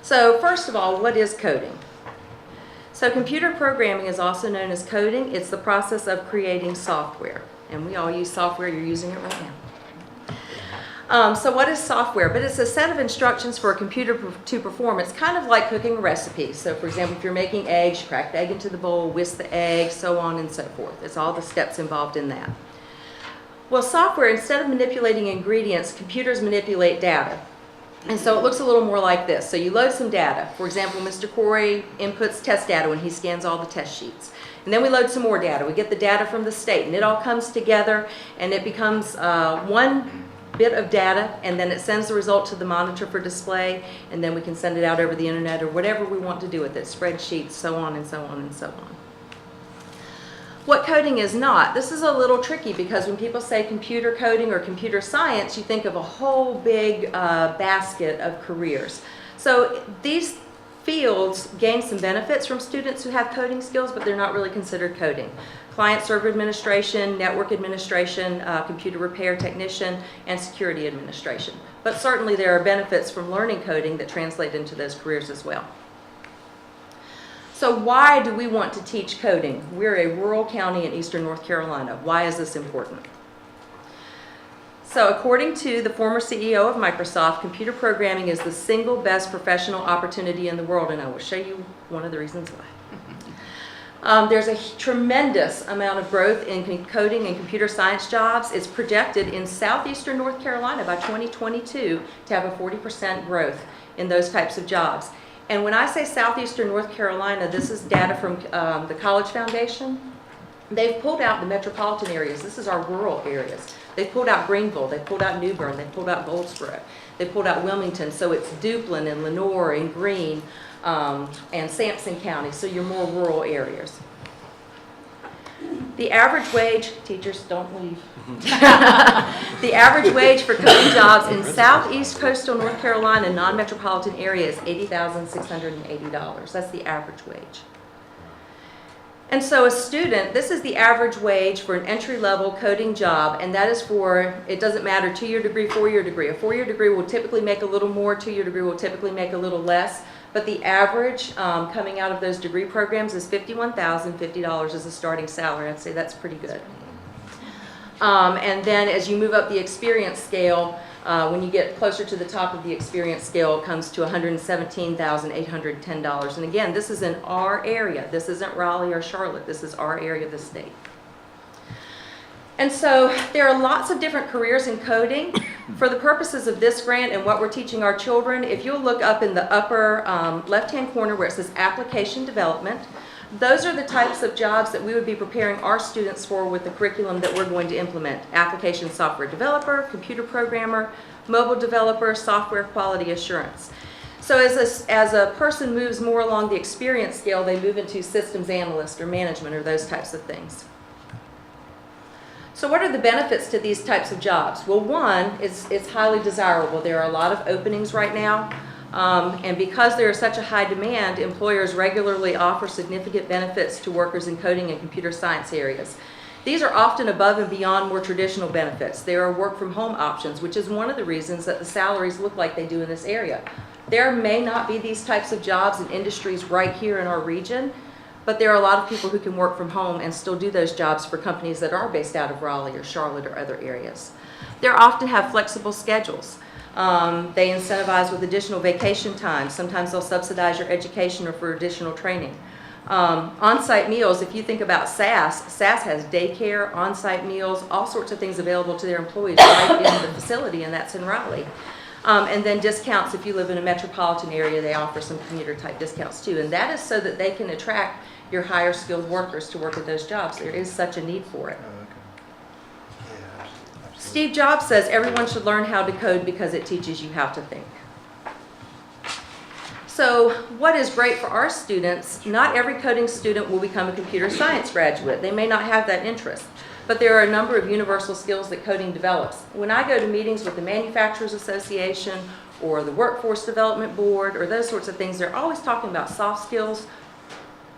So first of all, what is coding? So computer programming is also known as coding. It's the process of creating software. And we all use software. You're using it right now. So what is software? But it's a set of instructions for a computer to perform. It's kind of like cooking a recipe. So for example, if you're making eggs, you crack the egg into the bowl, whisk the egg, so on and so forth. It's all the steps involved in that. Well, software, instead of manipulating ingredients, computers manipulate data. And so it looks a little more like this. So you load some data. For example, Mr. Corey inputs test data when he scans all the test sheets. And then we load some more data. We get the data from the state, and it all comes together, and it becomes one bit of data, and then it sends the result to the monitor for display, and then we can send it out over the internet or whatever we want to do with it, spreadsheets, so on and so on and so on. What coding is not. This is a little tricky because when people say computer coding or computer science, you think of a whole big basket of careers. So these fields gain some benefits from students who have coding skills, but they're not really considered coding. Client-server administration, network administration, computer repair technician, and security administration. But certainly there are benefits from learning coding that translate into those careers as well. So why do we want to teach coding? We're a rural county in eastern North Carolina. Why is this important? So according to the former CEO of Microsoft, computer programming is the single best professional opportunity in the world, and I will show you one of the reasons why. There's a tremendous amount of growth in coding and computer science jobs. It's projected in southeastern North Carolina by 2022 to have a 40% growth in those types of jobs. And when I say southeastern North Carolina, this is data from the College Foundation. They've pulled out the metropolitan areas. This is our rural areas. They've pulled out Greenville, they've pulled out New Bern, they've pulled out Goldsboro, they've pulled out Wilmington, so it's Duplin and Lenoir and Greene and Sampson County, so your more rural areas. The average wage, teachers don't leave. The average wage for coding jobs in southeast coastal North Carolina non-metropolitan area is $80,680. That's the average wage. And so a student, this is the average wage for an entry-level coding job, and that is for, it doesn't matter, 2-year degree, 4-year degree. A 4-year degree will typically make a little more, 2-year degree will typically make a little less, but the average coming out of those degree programs is $51,050 as a starting salary. I'd say that's pretty good. And then as you move up the experience scale, when you get closer to the top of the experience scale, it comes to $117,810. And again, this is in our area. This isn't Raleigh or Charlotte. This is our area of the state. And so there are lots of different careers in coding. For the purposes of this grant and what we're teaching our children, if you'll look up in the upper left-hand corner where it says application development, those are the types of jobs that we would be preparing our students for with the curriculum that we're going to implement. Application software developer, computer programmer, mobile developer, software quality assurance. So as a person moves more along the experience scale, they move into systems analyst or management or those types of things. So what are the benefits to these types of jobs? Well, one, it's highly desirable. There are a lot of openings right now. And because there is such a high demand, employers regularly offer significant benefits to workers in coding and computer science areas. These are often above and beyond more traditional benefits. There are work from home options, which is one of the reasons that the salaries look like they do in this area. There may not be these types of jobs and industries right here in our region, but there are a lot of people who can work from home and still do those jobs for companies that are based out of Raleigh or Charlotte or other areas. They often have flexible schedules. They incentivize with additional vacation time. Sometimes they'll subsidize your education or for additional training. On-site meals, if you think about SAS has daycare, on-site meals, all sorts of things available to their employees right in the facility, and that's in Raleigh. And then discounts if you live in a metropolitan area, they offer some commuter type discounts too. And that is so that they can attract your higher skilled workers to work at those jobs. There is such a need for it. Steve Jobs says everyone should learn how to code because it teaches you how to think. So what is great for our students, not every coding student will become a computer science graduate. They may not have that interest, but there are a number of universal skills that coding develops. When I go to meetings with the Manufacturers Association or the Workforce Development Board or those sorts of things, they're always talking about soft skills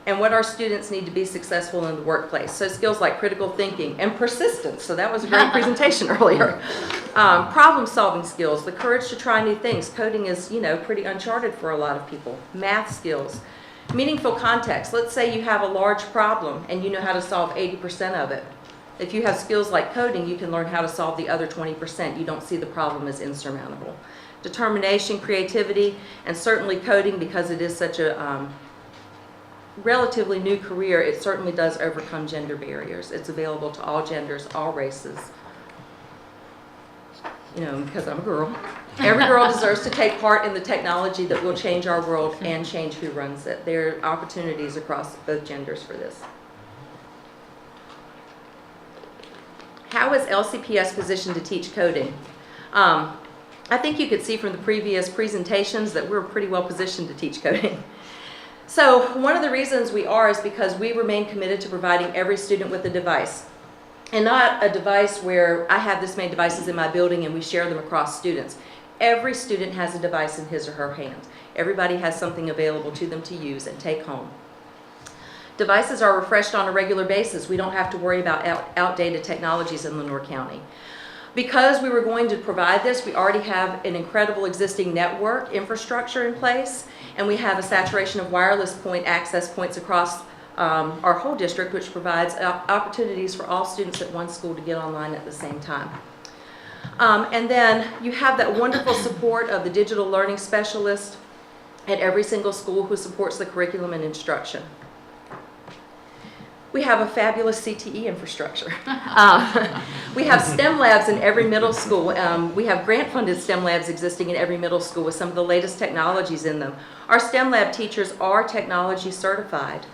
and what our students need to be successful in the workplace. So skills like critical thinking and persistence. So that was a great presentation earlier. Problem solving skills, the courage to try new things. Coding is, pretty uncharted for a lot of people. Math skills, meaningful context. Let's say you have a large problem and you know how to solve 80% of it. If you have skills like coding, you can learn how to solve the other 20%. You don't see the problem as insurmountable. Determination, creativity, and certainly coding, because it is such a relatively new career, it certainly does overcome gender barriers. It's available to all genders, all races. Because I'm a girl. Every girl deserves to take part in the technology that will change our world and change who runs it. There are opportunities across both genders for this. How is LCPS positioned to teach coding? I think you could see from the previous presentations that we're pretty well positioned to teach coding. So one of the reasons we are is because we remain committed to providing every student with a device. And not a device where I have this many devices in my building and we share them across students. Every student has a device in his or her hand. Everybody has something available to them to use and take home. Devices are refreshed on a regular basis. We don't have to worry about outdated technologies in Lenoir County. Because we were going to provide this, we already have an incredible existing network infrastructure in place, and we have a saturation of wireless access points across our whole district, which provides opportunities for all students at one school to get online at the same time. And then you have that wonderful support of the digital learning specialist at every single school who supports the curriculum and instruction. We have a fabulous CTE infrastructure. We have STEM labs in every middle school. We have grant-funded STEM labs existing in every middle school with some of the latest technologies in them. Our STEM lab teachers are technology certified.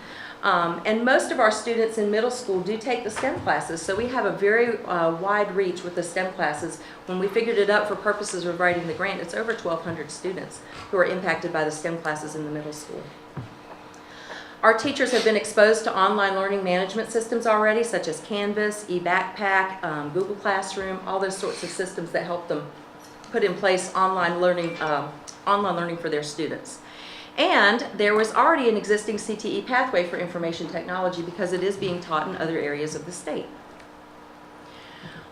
And most of our students in middle school do take the STEM classes, so we have a very wide reach with the STEM classes. When we figured it out for purposes of writing the grant, it's over 1,200 students who are impacted by the STEM classes in the middle school. Our teachers have been exposed to online learning management systems already, such as Canvas, eBackpack, Google Classroom, all those sorts of systems that help them put in place online learning for their students. And there was already an existing CTE pathway for information technology because it is being taught in other areas of the state.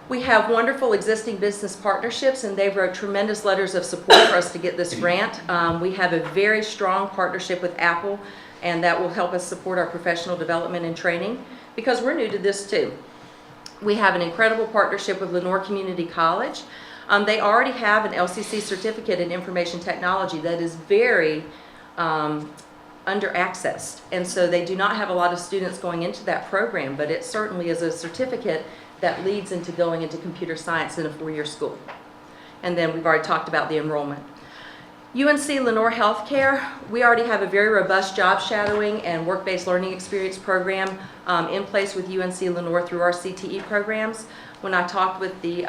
We have wonderful existing business partnerships, and they wrote tremendous letters of support for us to get this grant. We have a very strong partnership with Apple, and that will help us support our professional development and training because we're new to this too. We have an incredible partnership with Lenoir Community College. They already have an LCC certificate in information technology that is very under-accessed, and so they do not have a lot of students going into that program, but it certainly is a certificate that leads into going into computer science in a 4-year school. And then we've already talked about the enrollment. UNC Lenoir Healthcare, we already have a very robust job shadowing and work-based learning experience program in place with UNC Lenoir through our CTE programs. When I talked with the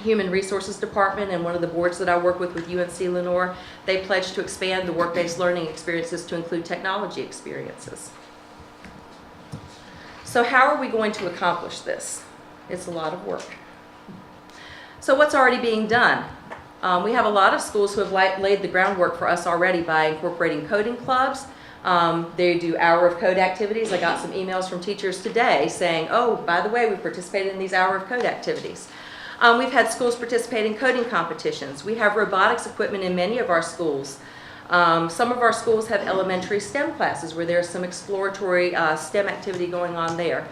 Human Resources Department and one of the boards that I work with UNC Lenoir, they pledged to expand the work-based learning experiences to include technology experiences. So how are we going to accomplish this? It's a lot of work. So what's already being done? We have a lot of schools who have laid the groundwork for us already by incorporating coding clubs. They do hour of code activities. I got some emails from teachers today saying, oh, by the way, we participated in these hour of code activities. We've had schools participate in coding competitions. We have robotics equipment in many of our schools. Some of our schools have elementary STEM classes where there's some exploratory STEM activity going on there.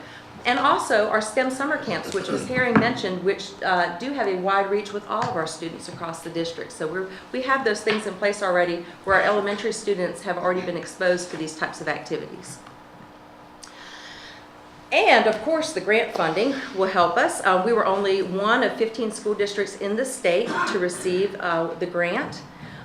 And also our STEM summer camps, which Ms. Herring mentioned, which do have a wide reach with all of our students across the district. So we have those things in place already where our elementary students have already been exposed to these types of activities. And of course, the grant funding will help us. We were only one of 15 school districts in the state to receive the grant.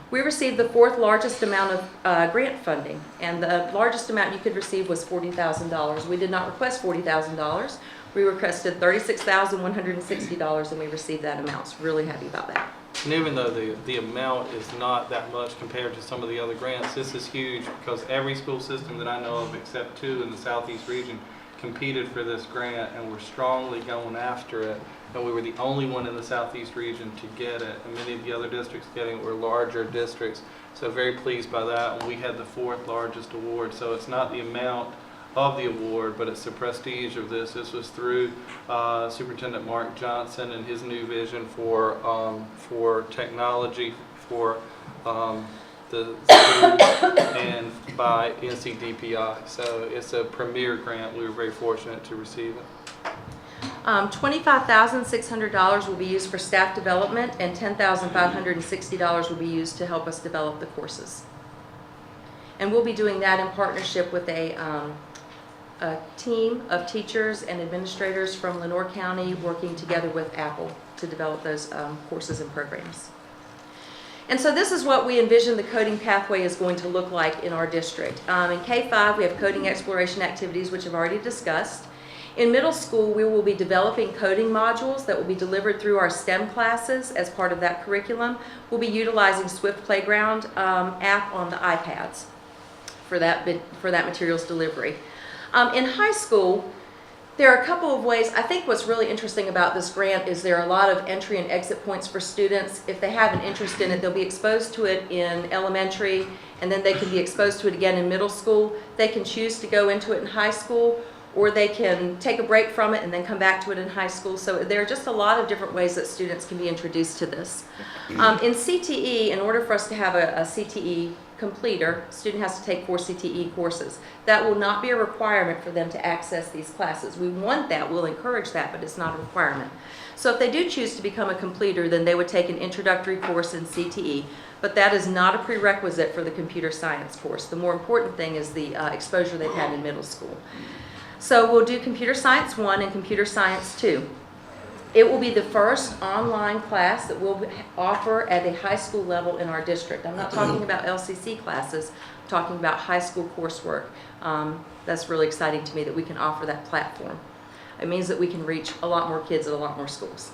We received the 4th largest amount of grant funding, and the largest amount you could receive was $40,000. We did not request $40,000. We requested $36,160, and we received that amount. So really happy about that. And even though the amount is not that much compared to some of the other grants, this is huge because every school system that I know of, except 2 in the Southeast region, competed for this grant and were strongly going after it. And we were the only one in the Southeast region to get it, and many of the other districts getting it were larger districts. So very pleased by that, and we had the 4th largest award. So it's not the amount of the award, but it's the prestige of this. This was through Superintendent Mark Johnson and his new vision for technology for the school and by NCDPI. So it's a premier grant. We were very fortunate to receive it. $25,600 will be used for staff development, and $10,560 will be used to help us develop the courses. And we'll be doing that in partnership with a team of teachers and administrators from Lenoir County working together with Apple to develop those courses and programs. And so this is what we envision the coding pathway is going to look like in our district. In K-5, we have coding exploration activities, which I've already discussed. In middle school, we will be developing coding modules that will be delivered through our STEM classes as part of that curriculum. We'll be utilizing Swift Playground app on the iPads for that materials delivery. In high school, there are a couple of ways. I think what's really interesting about this grant is there are a lot of entry and exit points for students. If they have an interest in it, they'll be exposed to it in elementary, and then they can be exposed to it again in middle school. They can choose to go into it in high school, or they can take a break from it and then come back to it in high school. So there are just a lot of different ways that students can be introduced to this. In CTE, in order for us to have a CTE completer, student has to take 4 CTE courses. That will not be a requirement for them to access these classes. We want that, we'll encourage that, but it's not a requirement. So if they do choose to become a completer, then they would take an introductory course in CTE, but that is not a prerequisite for the computer science course. The more important thing is the exposure they've had in middle school. So we'll do Computer Science 1 and Computer Science 2. It will be the first online class that we'll offer at a high school level in our district. I'm not talking about LCC classes, I'm talking about high school coursework. That's really exciting to me that we can offer that platform. It means that we can reach a lot more kids at a lot more schools.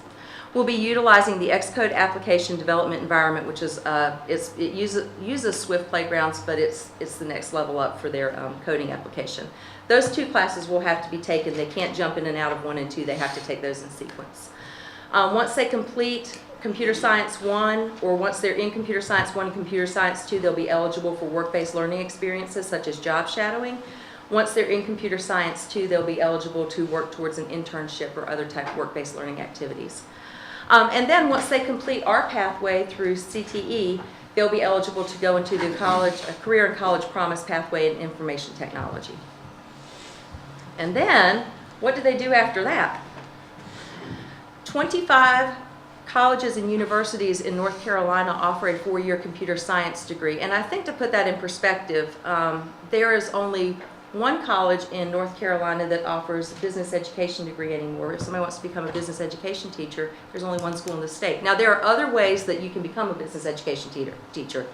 We'll be utilizing the Xcode application development environment, which is it uses Swift Playgrounds, but it's the next level up for their coding application. Those 2 classes will have to be taken. They can't jump in and out of 1 and 2. They have to take those in sequence. Once they complete Computer Science 1, or once they're in Computer Science 1 and Computer Science 2, they'll be eligible for work-based learning experiences such as job shadowing. Once they're in Computer Science 2, they'll be eligible to work towards an internship or other type of work-based learning activities. And then once they complete our pathway through CTE, they'll be eligible to go into the career and college promise pathway in information technology. And then, what do they do after that? 25 colleges and universities in North Carolina offer a 4-year computer science degree. And I think to put that in perspective, there is only 1 college in North Carolina that offers a business education degree anymore. If somebody wants to become a business education teacher, there's only 1 school in the state. Now, there are other ways that you can become a business education teacher,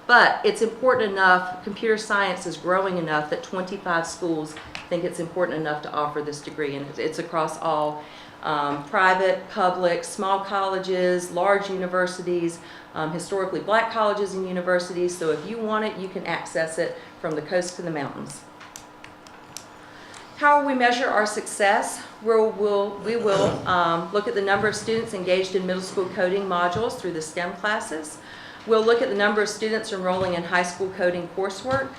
but it's important enough, computer science is growing enough that 25 schools think it's important enough to offer this degree, and it's across all private, public, small colleges, large universities, historically black colleges and universities. So if you want it, you can access it from the coast to the mountains. How will we measure our success? We will look at the number of students engaged in middle school coding modules through the STEM classes. We'll look at the number of students enrolling in high school coding coursework.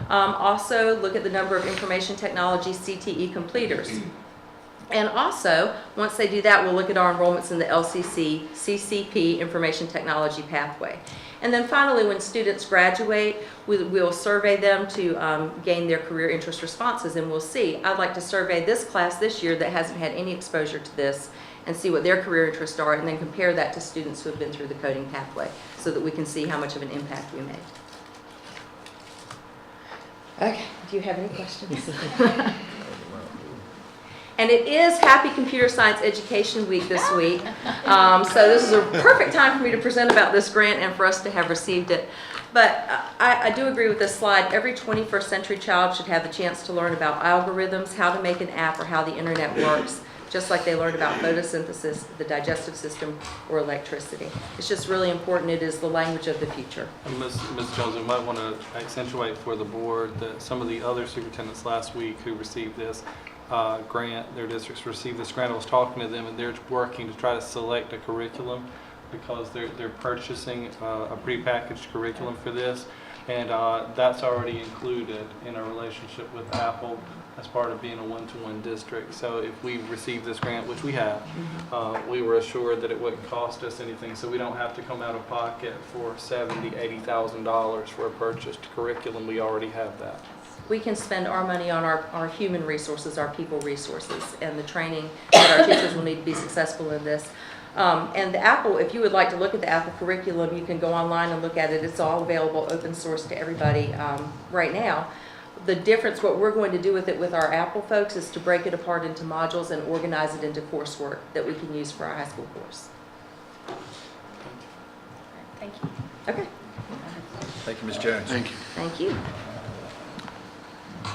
Also look at the number of information technology CTE completers. And also, once they do that, we'll look at our enrollments in the LCC, CCP information technology pathway. And then finally, when students graduate, we'll survey them to gain their career interest responses, and we'll see. I'd like to survey this class this year that hasn't had any exposure to this and see what their career interests are, and then compare that to students who have been through the coding pathway so that we can see how much of an impact we made. Okay, do you have any questions? And it is Happy Computer Science Education Week this week. So this is a perfect time for me to present about this grant and for us to have received it. But I do agree with this slide. Every 21st century child should have the chance to learn about algorithms, how to make an app, or how the internet works, just like they learned about photosynthesis, the digestive system, or electricity. It's just really important. It is the language of the future. And Ms. Jones, we might want to accentuate for the board that some of the other superintendents last week who received this grant, their districts received this grant. I was talking to them, and they're working to try to select a curriculum because they're purchasing a prepackaged curriculum for this, and that's already included in our relationship with Apple as part of being a one-to-one district. So if we receive this grant, which we have, we were assured that it wouldn't cost us anything, so we don't have to come out of pocket for $70,000, $80,000 for a purchased curriculum. We already have that. We can spend our money on our human resources, our people resources, and the training that our teachers will need to be successful in this. And the Apple, if you would like to look at the Apple curriculum, you can go online and look at it. It's all available, open source to everybody right now. The difference, what we're going to do with it with our Apple folks, is to break it apart into modules and organize it into coursework that we can use for our high school course. Thank you. Okay. Thank you, Ms. Jones. Thank you. Thank you.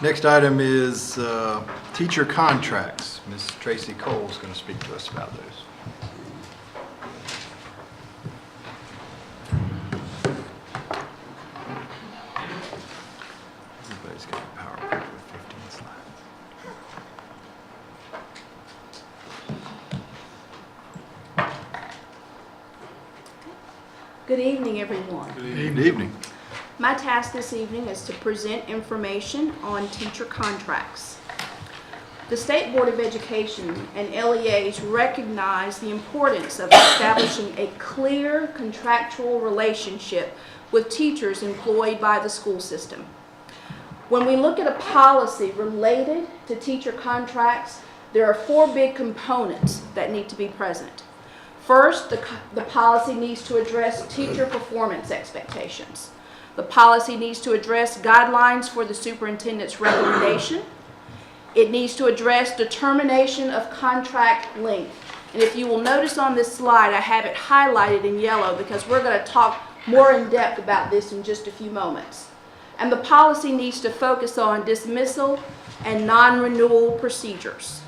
Next item is teacher contracts. Ms. Tracy Cole is going to speak to us about those. Everybody's got a PowerPoint with 15 slides. Good evening, everyone. Good evening. My task this evening is to present information on teacher contracts. The State Board of Education and LEAs recognize the importance of establishing a clear contractual relationship with teachers employed by the school system. When we look at a policy related to teacher contracts, there are 4 big components that need to be present. First, the policy needs to address teacher performance expectations. The policy needs to address guidelines for the superintendent's recommendation. It needs to address determination of contract length. And if you will notice on this slide, I have it highlighted in yellow because we're going to talk more in depth about this in just a few moments. And the policy needs to focus on dismissal and non-renewal procedures.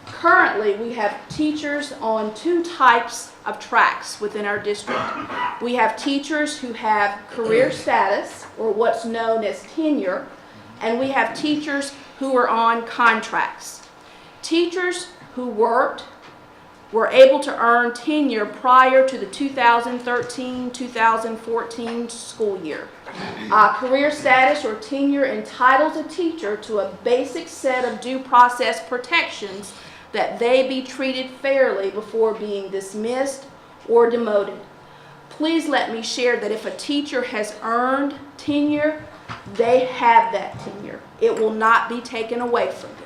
Currently, we have teachers on two types of tracks within our district. We have teachers who have career status, or what's known as tenure, and we have teachers who are on contracts. Teachers who worked were able to earn tenure prior to the 2013-2014 school year. Career status or tenure entitles a teacher to a basic set of due process protections that they be treated fairly before being dismissed or demoted. Please let me share that if a teacher has earned tenure, they have that tenure. It will not be taken away from them.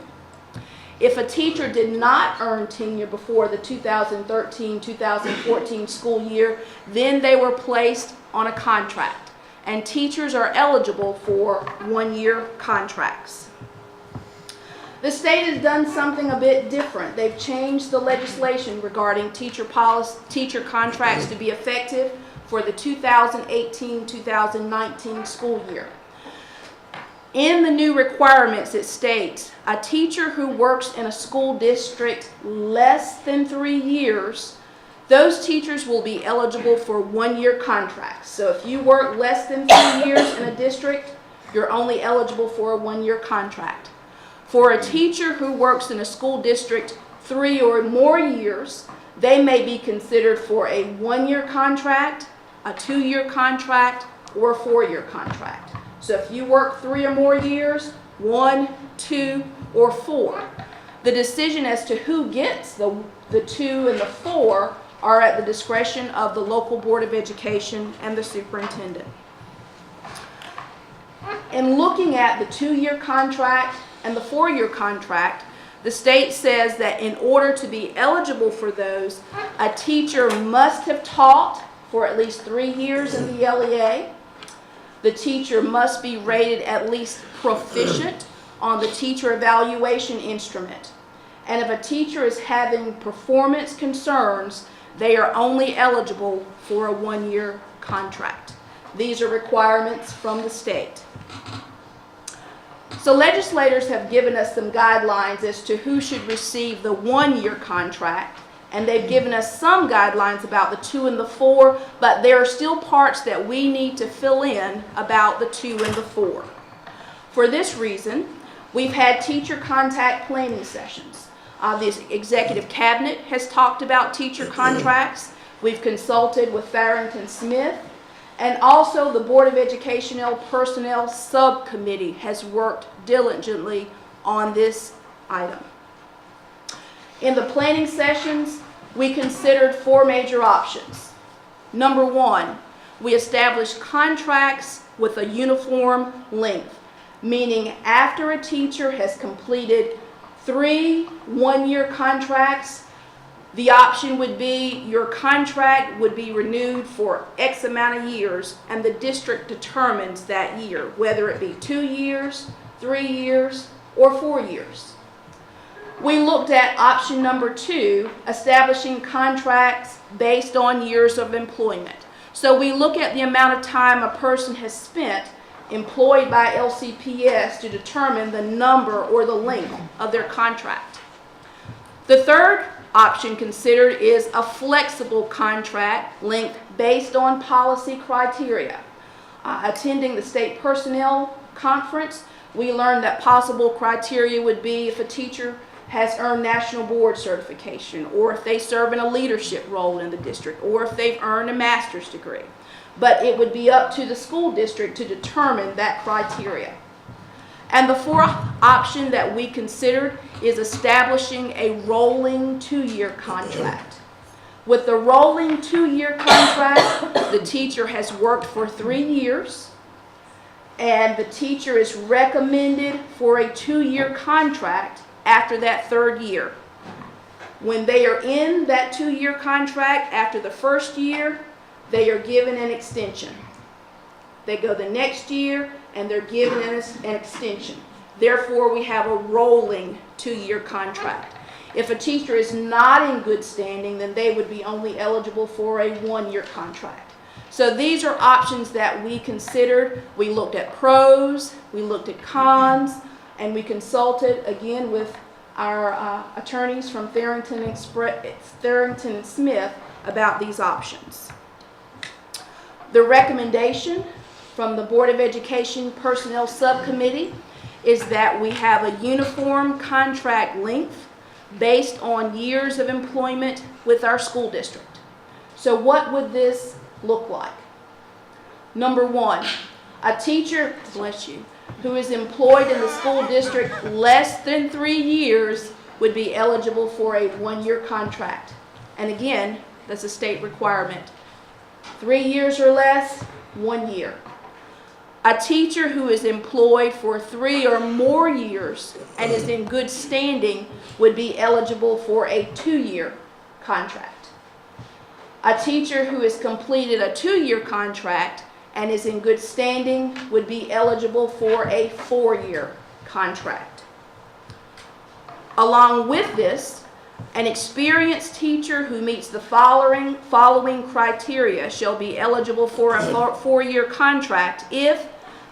If a teacher did not earn tenure before the 2013-2014 school year, then they were placed on a contract, and teachers are eligible for one-year contracts. The state has done something a bit different. They've changed the legislation regarding teacher contracts to be effective for the 2018-2019 school year. In the new requirements, it states a teacher who works in a school district less than 3 years, those teachers will be eligible for one-year contracts. So if you work less than 3 years in a district, you're only eligible for a one-year contract. For a teacher who works in a school district 3 or more years, they may be considered for a one-year contract, a 2-year contract, or a 4-year contract. So if you work 3 or more years, 1, 2, or 4, the decision as to who gets the 2 and the 4 are at the discretion of the local Board of Education and the superintendent. In looking at the 2-year contract and the 4-year contract, the state says that in order to be eligible for those, a teacher must have taught for at least 3 years in the LEA. The teacher must be rated at least proficient on the teacher evaluation instrument. And if a teacher is having performance concerns, they are only eligible for a one-year contract. These are requirements from the state. So legislators have given us some guidelines as to who should receive the one-year contract, and they've given us some guidelines about the 2 and the 4, but there are still parts that we need to fill in about the 2 and the 4. For this reason, we've had teacher contact planning sessions. The executive cabinet has talked about teacher contracts. We've consulted with Farrington Smith, and also the Board of Educational Personnel Subcommittee has worked diligently on this item. In the planning sessions, we considered 4 major options. Number 1, we established contracts with a uniform length, meaning after a teacher has completed 3 one-year contracts, the option would be your contract would be renewed for X amount of years, and the district determines that year, whether it be 2 years, 3 years, or 4 years. We looked at option number 2, establishing contracts based on years of employment. So we look at the amount of time a person has spent employed by LCPS to determine the number or the length of their contract. The third option considered is a flexible contract length based on policy criteria. Attending the state personnel conference, we learned that possible criteria would be if a teacher has earned national board certification, or if they serve in a leadership role in the district, or if they've earned a master's degree. But it would be up to the school district to determine that criteria. And the fourth option that we considered is establishing a rolling 2-year contract. With the rolling 2-year contract, the teacher has worked for 3 years, and the teacher is recommended for a 2-year contract after that 3rd year. When they are in that 2-year contract after the 1st year, they are given an extension. They go the next year and they're given an extension. Therefore, we have a rolling 2-year contract. If a teacher is not in good standing, then they would be only eligible for a 1-year contract. So these are options that we considered. We looked at pros, we looked at cons, and we consulted again with our attorneys from Tharrington and Smith about these options. The recommendation from the Board of Education Personnel Subcommittee is that we have a uniform contract length based on years of employment with our school district. So what would this look like? Number one, a teacher, bless you, who is employed in the school district less than 3 years would be eligible for a 1-year contract. And again, that's a state requirement. 3 years or less, 1 year. A teacher who is employed for 3 or more years and is in good standing would be eligible for a 2-year contract. A teacher who has completed a 2-year contract and is in good standing would be eligible for a 4-year contract. Along with this, an experienced teacher who meets the following criteria shall be eligible for a 4-year contract if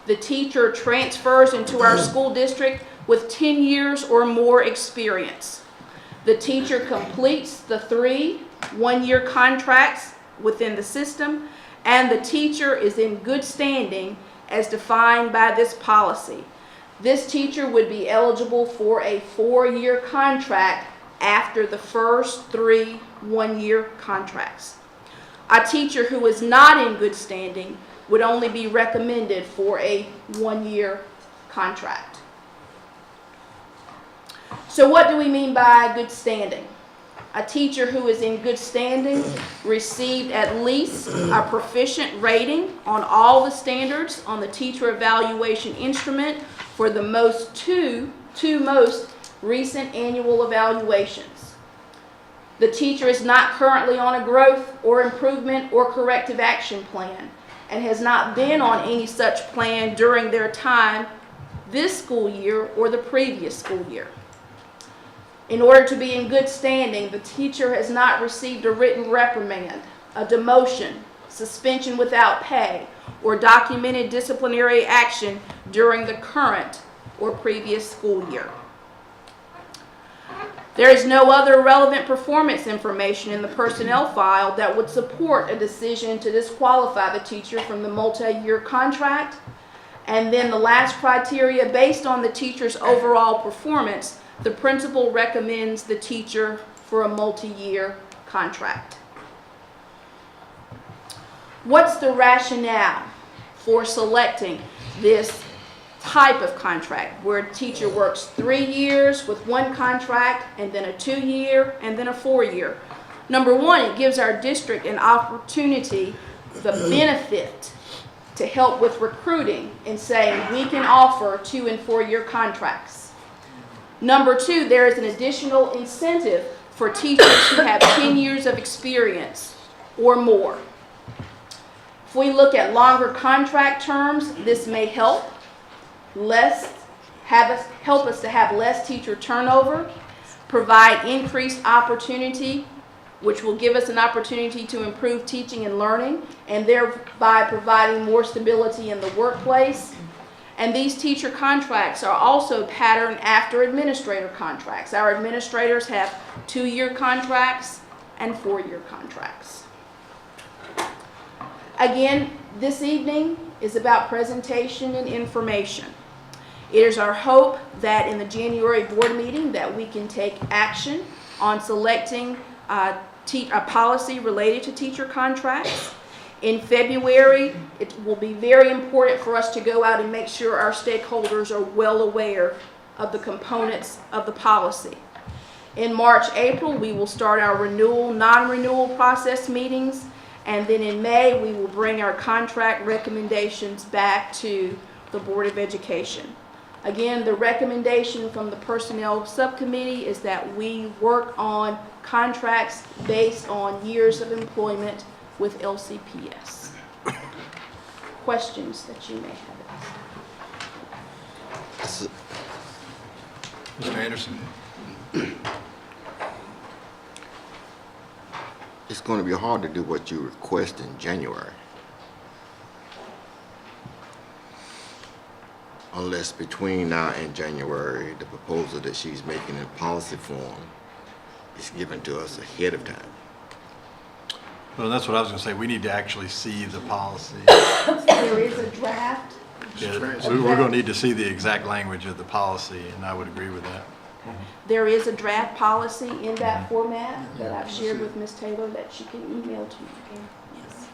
the teacher transfers into our school district with 10 years or more experience. The teacher completes the 3 1-year contracts within the system, and the teacher is in good standing as defined by this policy. This teacher would be eligible for a 4-year contract after the first 3 1-year contracts. A teacher who is not in good standing would only be recommended for a 1-year contract. So what do we mean by good standing? A teacher who is in good standing received at least a proficient rating on all the standards on the teacher evaluation instrument for the two most recent annual evaluations. The teacher is not currently on a growth or improvement or corrective action plan and has not been on any such plan during their time this school year or the previous school year. In order to be in good standing, the teacher has not received a written reprimand, a demotion, suspension without pay, or documented disciplinary action during the current or previous school year. There is no other relevant performance information in the personnel file that would support a decision to disqualify the teacher from the multi-year contract. And then the last criteria, based on the teacher's overall performance, the principal recommends the teacher for a multi-year contract. What's the rationale for selecting this type of contract where a teacher works 3 years with 1 contract and then a 2-year and then a 4-year? Number one, it gives our district an opportunity, the benefit to help with recruiting and saying we can offer 2- and 4-year contracts. Number two, there is an additional incentive for teachers who have 10 years of experience or more. If we look at longer contract terms, this may help us to have less teacher turnover, provide increased opportunity, which will give us an opportunity to improve teaching and learning, and thereby providing more stability in the workplace. And these teacher contracts are also patterned after administrator contracts. Our administrators have 2-year contracts and 4-year contracts. Again, this evening is about presentation and information. It is our hope that in the January board meeting that we can take action on selecting a policy related to teacher contracts. In February, it will be very important for us to go out and make sure our stakeholders are well aware of the components of the policy. In March, April, we will start our renewal, non-renewal process meetings, and then in May, we will bring our contract recommendations back to the Board of Education. Again, the recommendation from the Personnel Subcommittee is that we work on contracts based on years of employment with LCPS. Questions that you may have? Mr. Anderson? It's going to be hard to do what you request in January. Unless between now and January, the proposal that she's making in policy form is given to us ahead of time. Well, that's what I was going to say. We need to actually see the policy. There is a draft. Yeah, we're going to need to see the exact language of the policy, and I would agree with that. There is a draft policy in that format that I've shared with Ms. Taylor that she can email to you. Yes.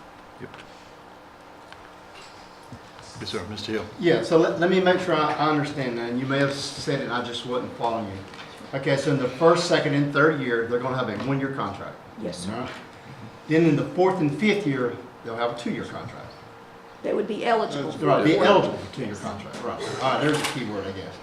Yes, sir. Mr. Hill? Yeah, so let me make sure I understand that, and you may have said it and I just wasn't following you. Okay, so in the first, second, and third year, they're gonna have a one-year contract. Yes, sir. Right? Then in the fourth and fifth year, they'll have a two-year contract. They would be eligible. Right, be eligible for two-year contract, right. All right, there's the key word, I guess.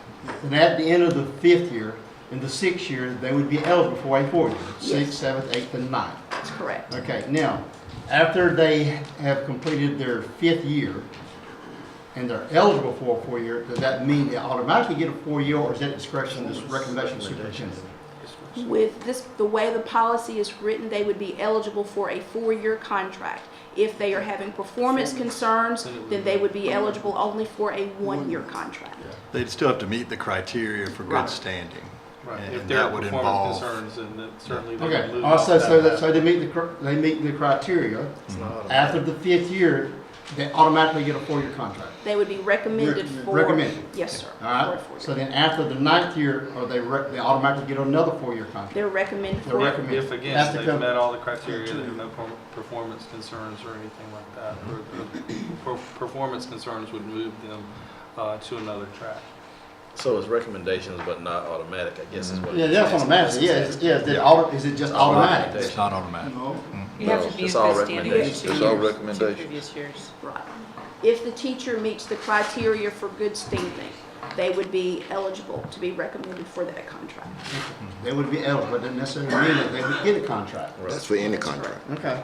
And at the end of the fifth year, in the sixth year, they would be eligible for a 4 year, sixth, seventh, eighth, and ninth. That's correct. Okay, now, after they have completed their fifth year, and they're eligible for a 4 year, does that mean they automatically get a 4 year, or is that discretion, this recommendation of the superintendent? With this, the way the policy is written, they would be eligible for a 4-year contract. If they are having performance concerns, then they would be eligible only for a 1-year contract. They'd still have to meet the criteria for good standing. Right. And If there that are would performance involve. concerns, then that certainly they Okay, would move also, off so that they meet the criteria. After the fifth year, they automatically get a 4 year contract. They would be recommended for. Recommended. Yes, sir. All right, so then after the ninth year, or they automatically get another 4 year contract. They're recommended They're for. recommended. If again, Has to they've come- met all the criteria, there are no performance concerns or anything like that, or the performance concerns would move them to another track. So it's recommendations, but not automatic, I guess is what. Yeah, that's automatic, yeah, is it just automatic? It's not automatic. No. You have to be It's in all good standing recommendations. for 2 It's all years, recommendations. 2 previous years. Right. If the teacher meets the criteria for good standing, they would be eligible to be recommended for that contract. They would be eligible, but doesn't necessarily mean that they would get a contract. That's for any contract. Okay.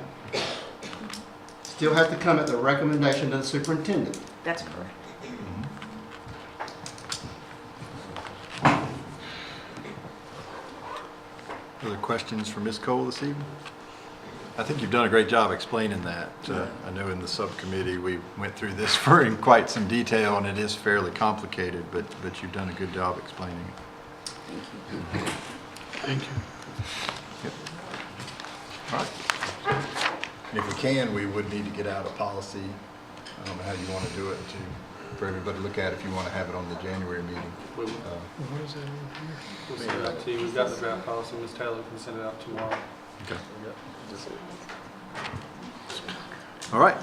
Still have to come at the recommendation of the superintendent. That's correct. Other questions for Ms. Cole this evening? I think you've done a great job explaining that. I know in the subcommittee, we went through this in quite some detail, and it is fairly complicated, but you've done a good job explaining it. Thank you. Yep. All right. And if we can, we would need to get out a policy. I don't know how you want to do it for everybody to look at if you want to have it on the January meeting. We'll send it out to you. We've got the draft policy. Ms. Taylor can send it out tomorrow. Okay. All right.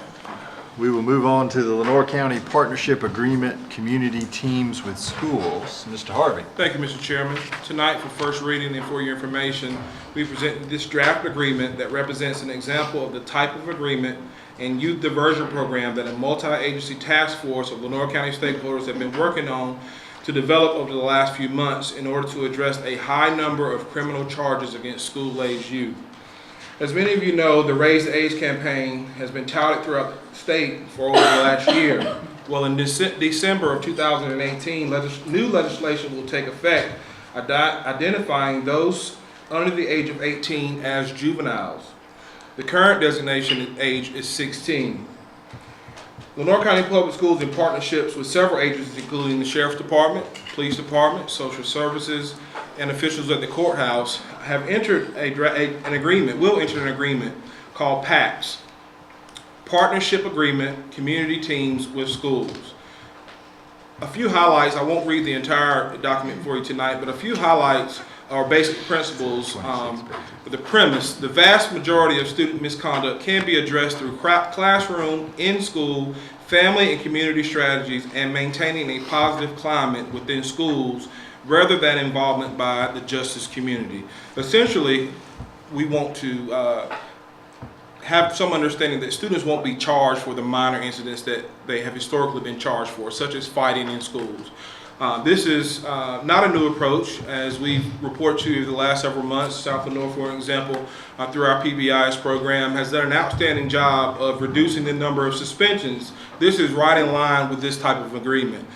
We will move on to the Lenore County Partnership Agreement, Community Teams with Schools. Mr. Harvey. Thank you, Mr. Chairman. Tonight, for first reading and for your information, we present this draft agreement that represents an example of the type of agreement and youth diversion program that a multi-agency task force of Lenore County stakeholders have been working on to develop over the last few months in order to address a high number of criminal charges against school-aged youth. As many of you know, the Raise the Age campaign has been touted throughout the state for over the last year. Well, in December of 2018, new legislation will take effect identifying those under the age of 18 as juveniles. The current designation age is 16. Lenore County Public Schools, in partnerships with several agencies, including the Sheriff's Department, Police Department, Social Services, and officials at the courthouse, have entered an agreement called PACS, Partnership Agreement, Community Teams with Schools. A few highlights, I won't read the entire document for you tonight, but a few highlights or basic principles. The premise: the vast majority of student misconduct can be addressed through classroom, in-school, family and community strategies, and maintaining a positive climate within schools rather than involvement by the justice community. Essentially, we want to have some understanding that students won't be charged for the minor incidents that they have historically been charged for, such as fighting in schools. This is not a new approach. As we've reported to you the last several months, South Lenore, for example, through our PBIS program, has done an outstanding job of reducing the number of suspensions. This is right in line with this type of agreement.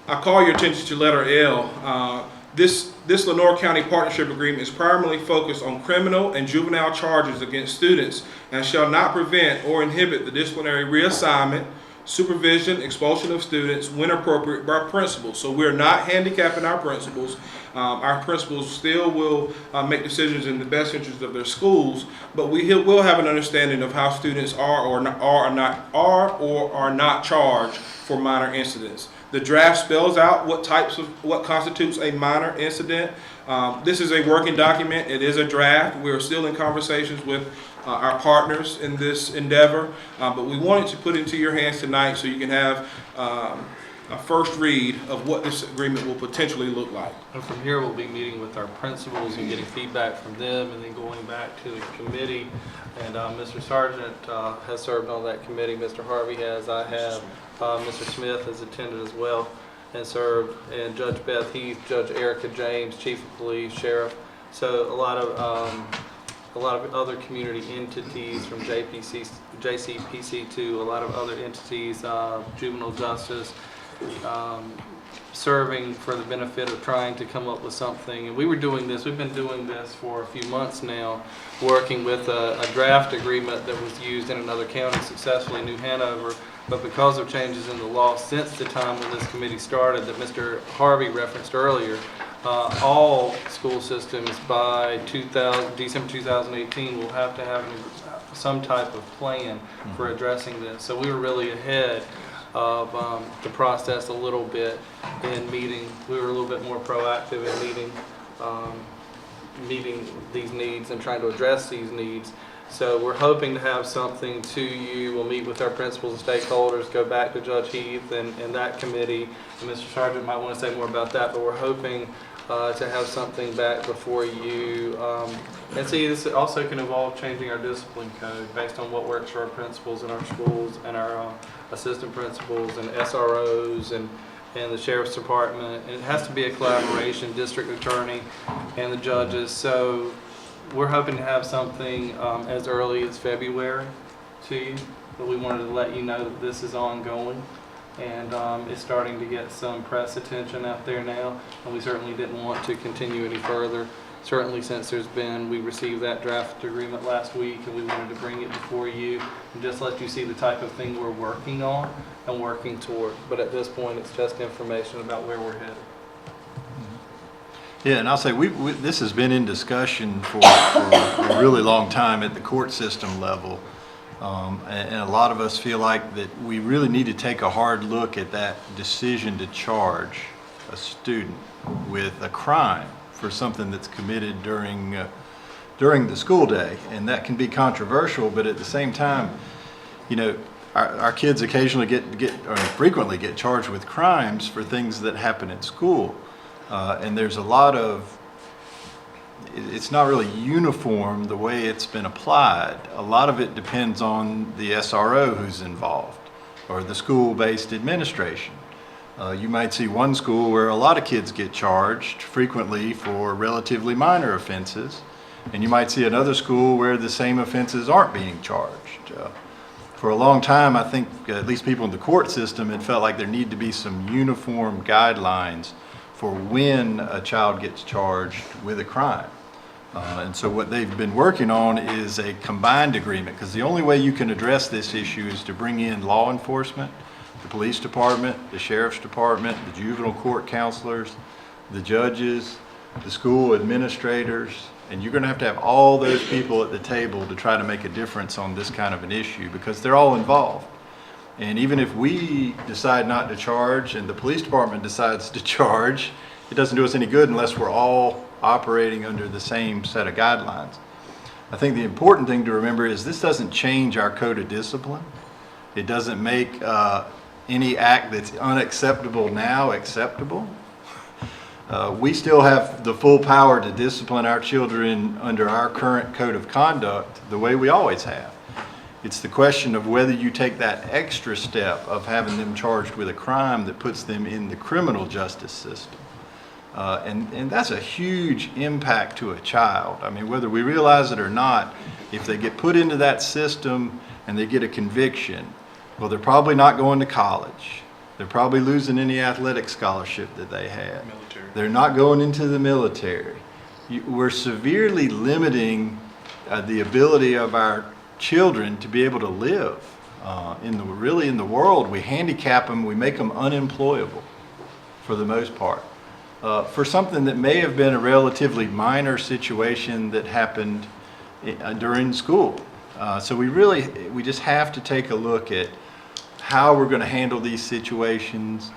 I call your attention to letter L. This Lenoir County Partnership Agreement is primarily focused on criminal and juvenile charges against students and shall not prevent or inhibit the disciplinary reassignment, supervision, expulsion of students when appropriate by principals. So we're not handicapping our principals. Our principals still will make decisions in the best interest of their schools, but we will have an understanding of how students are or are not charged for minor incidents. The draft spells out what constitutes a minor incident. This is a working document. It is a draft. We're still in conversations with our partners in this endeavor, but we wanted to put into your hands tonight so you can have a first read of what this agreement will potentially look like. And from here, we'll be meeting with our principals and getting feedback from them, and then going back to the committee. And Mr. Sargent has served on that committee. Mr. Harvey has. I have. Mr. Smith has attended as well and served. And Judge Beth Heath, Judge Erica James, Chief of Police, Sheriff. So a lot of other community entities from JCPC to a lot of other entities, juvenile justice, serving for the benefit of trying to come up with something. And we've been doing this for a few months now, working with a draft agreement that was used in another county successfully, New Hanover. But because of changes in the law since the time when this committee started that Mr. Harvey referenced earlier, all school systems by December 2018 will have to have some type of plan for addressing this. So we were really ahead of the process a little bit in meeting. We were a little bit more proactive in meeting these needs and trying to address these needs. So we're hoping to have something to you. We'll meet with our principals and stakeholders, go back to Judge Heath and that committee. And Mr. Sargent might want to say more about that, but we're hoping to have something back before you. And see, this also can involve changing our discipline code based on what works for our principals in our schools and our assistant principals and SROs and the Sheriff's Department. And it has to be a collaboration, district attorney and the judges. So we're hoping to have something as early as February to you, but we wanted to let you know that this is ongoing and it's starting to get some press attention out there now, and we certainly didn't want to continue any further. Certainly since we received that draft agreement last week, and we wanted to bring it before you and just let you see the type of thing we're working on and working toward. But at this point, it's just information about where we're headed. Yeah, and I'll say this has been in discussion for a really long time at the court system level. And a lot of us feel like that we really need to take a hard look at that decision to charge a student with a crime for something that's committed during the school day. And that can be controversial, but at the same time, you know, our kids occasionally frequently get charged with crimes for things that happen at school. And there's a lot of, it's not really uniform the way it's been applied. A lot of it depends on the SRO who's involved or the school-based administration. You might see one school where a lot of kids get charged frequently for relatively minor offenses, and you might see another school where the same offenses aren't being charged. For a long time, I think at least people in the court system had felt like there need to be some uniform guidelines for when a child gets charged with a crime. And so what they've been working on is a combined agreement, because the only way you can address this issue is to bring in law enforcement, the police department, the sheriff's department, the juvenile court counselors, the judges, the school administrators, and you're going to have all those people at the table to try to make a difference on this kind of an issue, because they're all involved. And even if we decide not to charge and the police department decides to charge, it doesn't do us any good unless we're all operating under the same set of guidelines. I think the important thing to remember is this doesn't change our code of discipline. It doesn't make any act that's unacceptable now acceptable. We still have the full power to discipline our children under our current code of conduct the way we always have. It's the question of whether you take that extra step of having them charged with a crime that puts them in the criminal justice system. And that's a huge impact to a child. I mean, whether we realize it or not, if they get put into that system and they get a conviction, well, they're probably not going to college. They're probably losing any athletic scholarship that they had. Military. They're not going into the military. We're severely limiting the ability of our children to be able to live. Really in the world, we handicap them, we make them unemployable for the most part. For something that may have been a relatively minor situation that happened during school. So we just have to take a look at how we're going to handle these situations.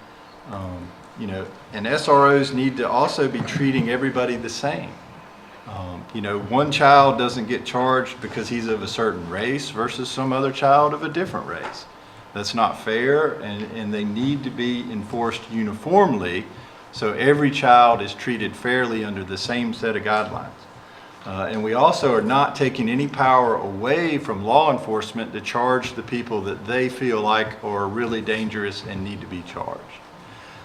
And SROs need to also be treating everybody the same. One child doesn't get charged because he's of a certain race versus some other child of a different race. That's not fair, and they need to be enforced uniformly so every child is treated fairly under the same set of guidelines. And we also are not taking any power away from law enforcement to charge the people that they feel like are really dangerous and need to be charged.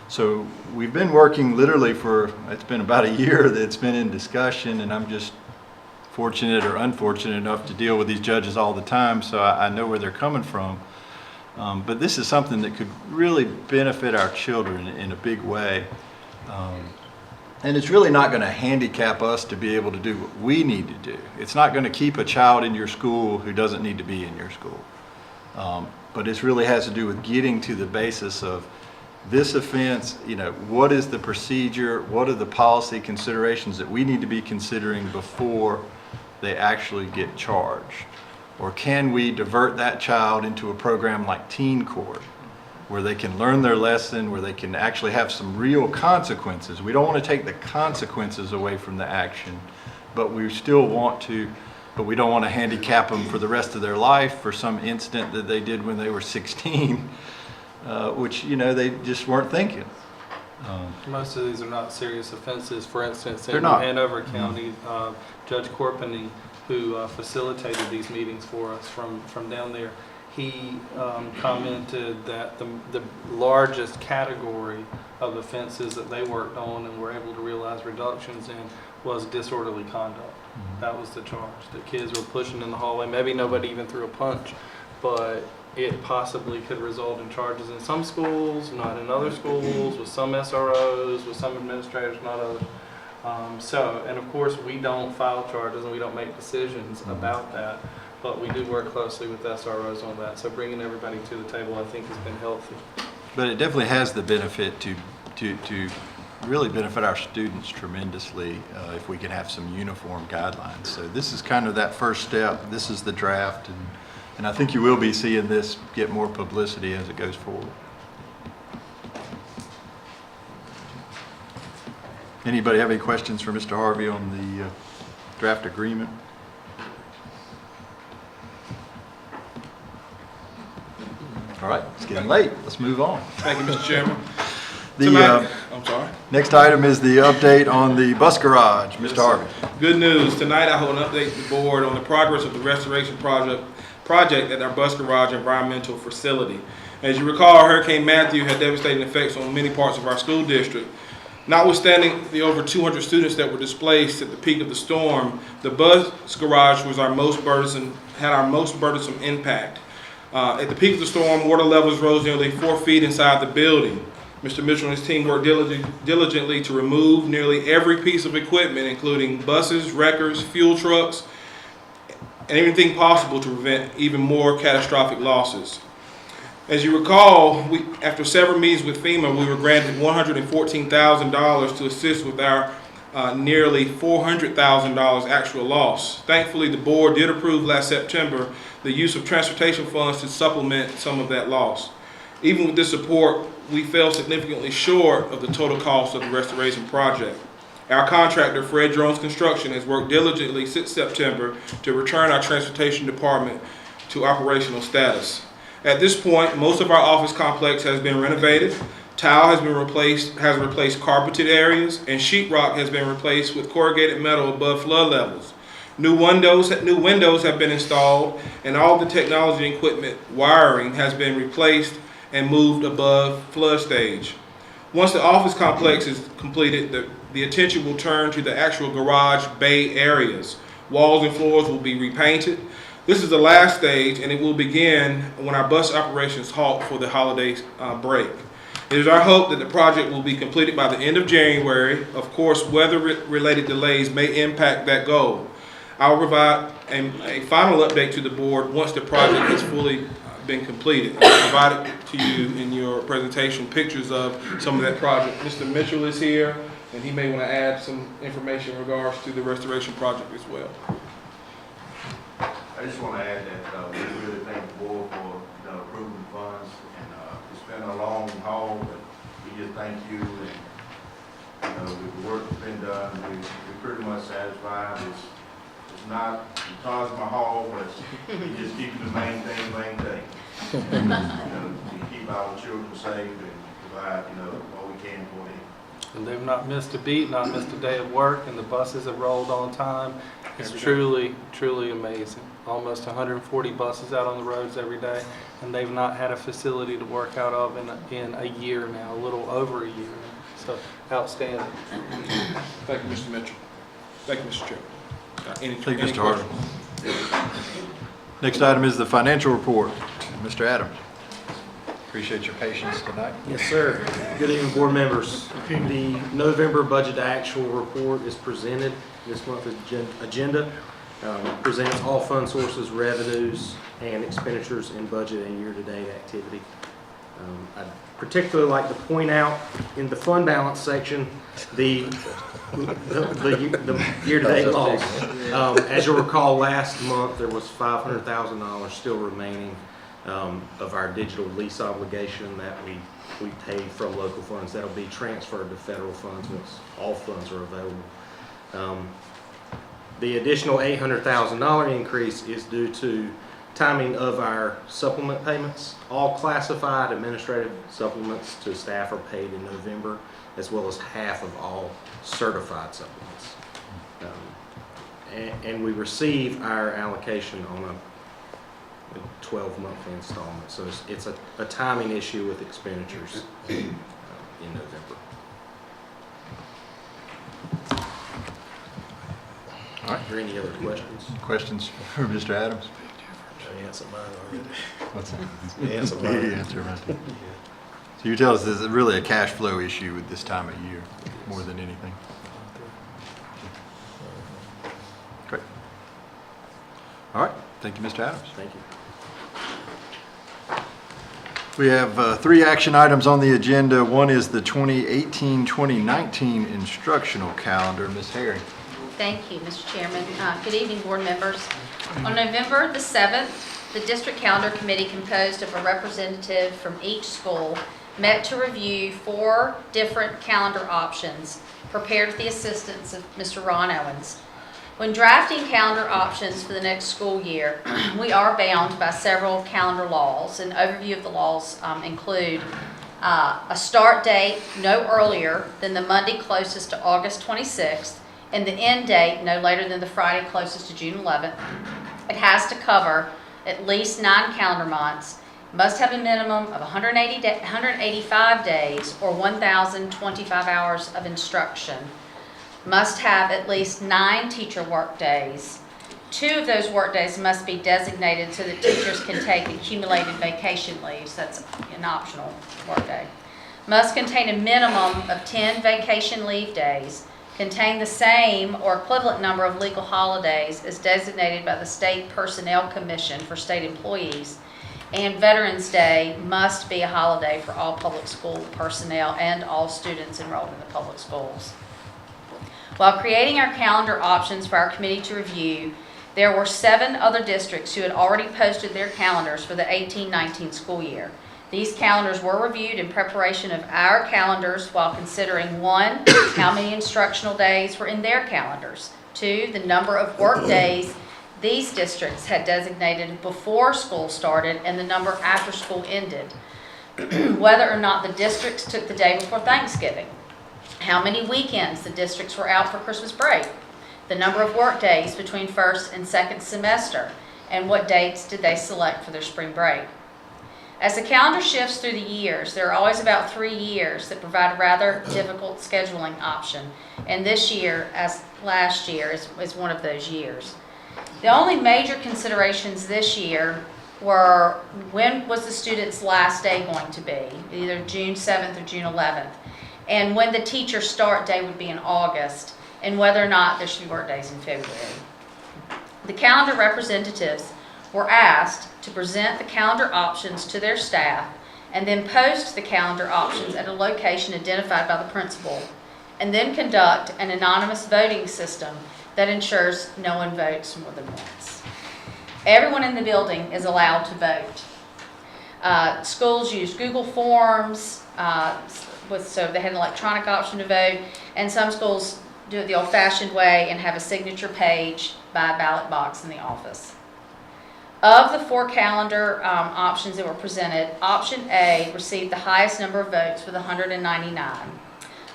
So we've been working literally it's been about a year that it's been in discussion, and I'm just fortunate or unfortunate enough to deal with these judges all the time, so I know where they're coming from. But this is something that could really benefit our children in a big way. And it's really not going to handicap us to be able to do what we need to do. It's not going to keep a child in your school who doesn't need to be in your school. But it really has to do with getting to the basis of this offense, what is the procedure, what are the policy considerations that we need to be considering before they actually get charged? Or can we divert that child into a program like Teen Court, where they can learn their lesson, where they can actually have some real consequences? We don't want to take the consequences away from the action, but we don't want to handicap them for the rest of their life for some incident that they did when they were 16, which, they just weren't thinking. Most of these are not serious offenses. For instance, They're in not. Hanover County, Judge Corpany, who facilitated these meetings for us from down there, he commented that the largest category of offenses that they worked on and were able to realize reductions in was disorderly conduct. That was the charge. The kids were pushing in the hallway. Maybe nobody even threw a punch, but it possibly could result in charges in some schools, not in other schools, with some SROs, with some administrators, not others. And of course, we don't file charges and we don't make decisions about that, but we do work closely with SROs on that. So bringing everybody to the table, I think, has been healthy. But it definitely has the benefit to really benefit our students tremendously if we can have some uniform guidelines. So this is kind of that first step. This is the draft, and I think you will be seeing this get more publicity as it goes forward. Anybody have any questions for Mr. Harvey on the draft agreement? All right, it's getting late. Let's move on. Thank you, Mr. Chairman. I'm sorry. Next item is the update on the bus garage. Mr. Harvey. Good news. Tonight I will update the board on the progress of the restoration project at our bus garage environmental facility. As you recall, Hurricane Matthew had devastating effects on many parts of our school district. Notwithstanding the over 200 students that were displaced at the peak of the storm, the bus garage was had our most burdensome impact. At the peak of the storm, water levels rose nearly 4 feet inside the building. Mr. Mitchell and his team worked diligently to remove nearly every piece of equipment, including buses, wreckers, fuel trucks, and everything possible to prevent even more catastrophic losses. As you recall, after several meetings with FEMA, we were granted $114,000 to assist with our nearly $400,000 actual loss. Thankfully, the board did approve last September the use of transportation funds to supplement some of that loss. Even with this support, we fell significantly short of the total cost of the restoration project. Our contractor, Fred Drones Construction, has worked diligently since September to return our transportation department to operational status. At this point, most of our office complex has been renovated. Tile has replaced carpeted areas, and sheetrock has been replaced with corrugated metal above flood levels. New windows have been installed, and all the technology equipment wiring has been replaced and moved above flood stage. Once the office complex is completed, the attention will turn to the actual garage bay areas. Walls and floors will be repainted. This is the last stage, and it will begin when our bus operations halt for the holiday break. It is our hope that the project will be completed by the end of January. Of course, weather-related delays may impact that goal. I will provide a final update to the board once the project has fully been completed. I provided to you in your presentation pictures of some of that project. Mr. Mitchell is here, and he may want to add some information in regards to the restoration project as well. I just want to add that we really thank the board for approving the funds, and it's been a long haul, but we just thank you, and with the work that's been done, we're pretty much satisfied. It's not the Taj Mahal, but we just keeping the main thing maintained. To keep our children safe and provide what we can for them. And they've not missed a beat, not missed a day of work, and the buses have rolled on time. It's truly, truly amazing. Almost 140 buses out on the roads every day, and they've not had a facility to work out of in a year now, a little over a year now. So, outstanding. Thank you, Mr. Mitchell. Thank you, Mr. Chair. Thank you, Mr. Harden. Next item is the financial report. Mr. Adams. Appreciate your patience tonight. Yes, sir. Good evening, board members. The November budget actual report is presented. This month's agenda presents all fund sources, revenues, and expenditures in budget and year-to-date activity. I'd particularly like to point out in the fund balance section the year-to-date loss. As you'll recall, last month there was $500,000 still remaining of our digital lease obligation that we paid from local funds. That'll be transferred to federal funds once all funds are available. The additional $800,000 increase is due to timing of our supplement payments. All classified administrative supplements to staff are paid in November, as well as half of all certified supplements. And we receive our allocation on a 12-month installment. So it's a timing issue with expenditures in November. All right. Are there any other questions? Questions for Mr. Adams? I answered mine already. What's that? You answered mine. You answered mine. So you tell us this is really a cash flow issue at this time of year, more than anything. Great. All right. Thank you, Mr. Adams. Thank you. We have 3 action items on the agenda. One is the 2018-2019 instructional calendar. Ms. Herring. Thank you, Mr. Chairman. Good evening, board members. On November the 7th, the district calendar committee, composed of a representative from each school, met to review 4 different calendar options prepared with the assistance of Mr. Ron Owens. When drafting calendar options for the next school year, we are bound by several calendar laws. An overview of the laws include a start date no earlier than the Monday closest to August 26th, and the end date no later than the Friday closest to June 11th. It has to cover at least 9 calendar months, must have a minimum of 185 days or 1,025 hours of instruction, must have at least 9 teacher work days. 2 of those work days must be designated so that teachers can take accumulated vacation leaves. That's an optional work day. Must contain a minimum of 10 vacation leave days, contain the same or equivalent number of legal holidays as designated by the State Personnel Commission for state employees, and Veterans Day must be a holiday for all public school personnel and all students enrolled in the public schools. While creating our calendar options for our committee to review, there were 7 other districts who had already posted their calendars for the 18-19 school year. These calendars were reviewed in preparation of our calendars while considering 1, how many instructional days were in their calendars, 2, the number of work days these districts had designated before school started and the number after school ended, whether or not the districts took the day before Thanksgiving, how many weekends the districts were out for Christmas break, the number of work days between first and second semester, and what dates did they select for their spring break. As the calendar shifts through the years, there are always about 3 years that provide a rather difficult scheduling option, and this year, as last year, is one of those years. The only major considerations this year were, when was the student's last day going to be? Either June 7th or June 11th. And when the teacher start day would be in August, and whether or not there should be work days in February. The calendar representatives were asked to present the calendar options to their staff and then post the calendar options at a location identified by the principal, and then conduct an anonymous voting system that ensures no one votes more than once. Everyone in the building is allowed to vote. Schools use Google Forms, so they had an electronic option to vote, and some schools do it the old-fashioned way and have a signature page by a ballot box in the office. Of the 4 calendar options that were presented, option A received the highest number of votes with 199.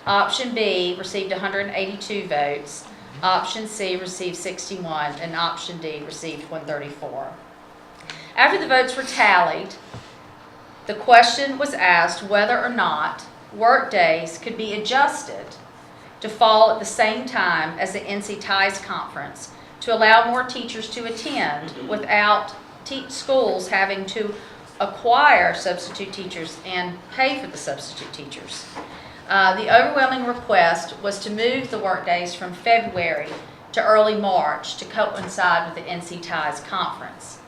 Option B received 182 votes. Option C received 61, and option D received 134. After the votes were tallied, the question was asked whether or not work days could be adjusted to fall at the same time as the NC TIES conference to allow more teachers to attend without schools having to acquire substitute teachers and pay for the substitute teachers. The overwhelming request was to move the work days from February to early March to coincide with the NC TIES conference.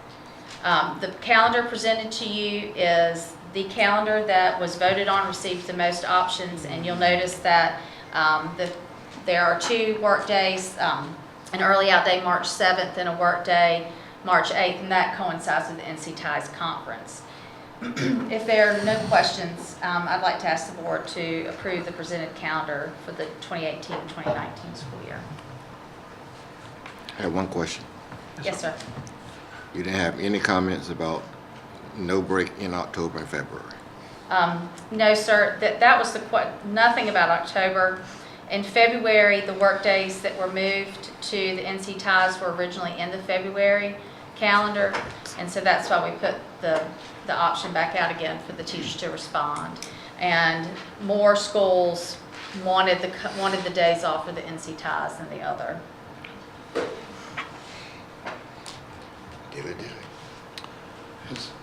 The calendar presented to you is the calendar that was voted on, received the most options, and you'll notice that there are 2 work days, an early out day March 7th and a work day March 8th, and that coincides with the NC TIES conference. If there are no questions, I'd like to ask the board to approve the presented calendar for the 2018-2019 school year. I have one question. Yes, sir. You didn't have any comments about no break in October and February? No, sir. That was nothing about October. In February, the work days that were moved to the NC TIES were originally in the February calendar, and so that's why we put the option back out again for the teachers to respond. And more schools wanted the days off for the NC TIES than the other.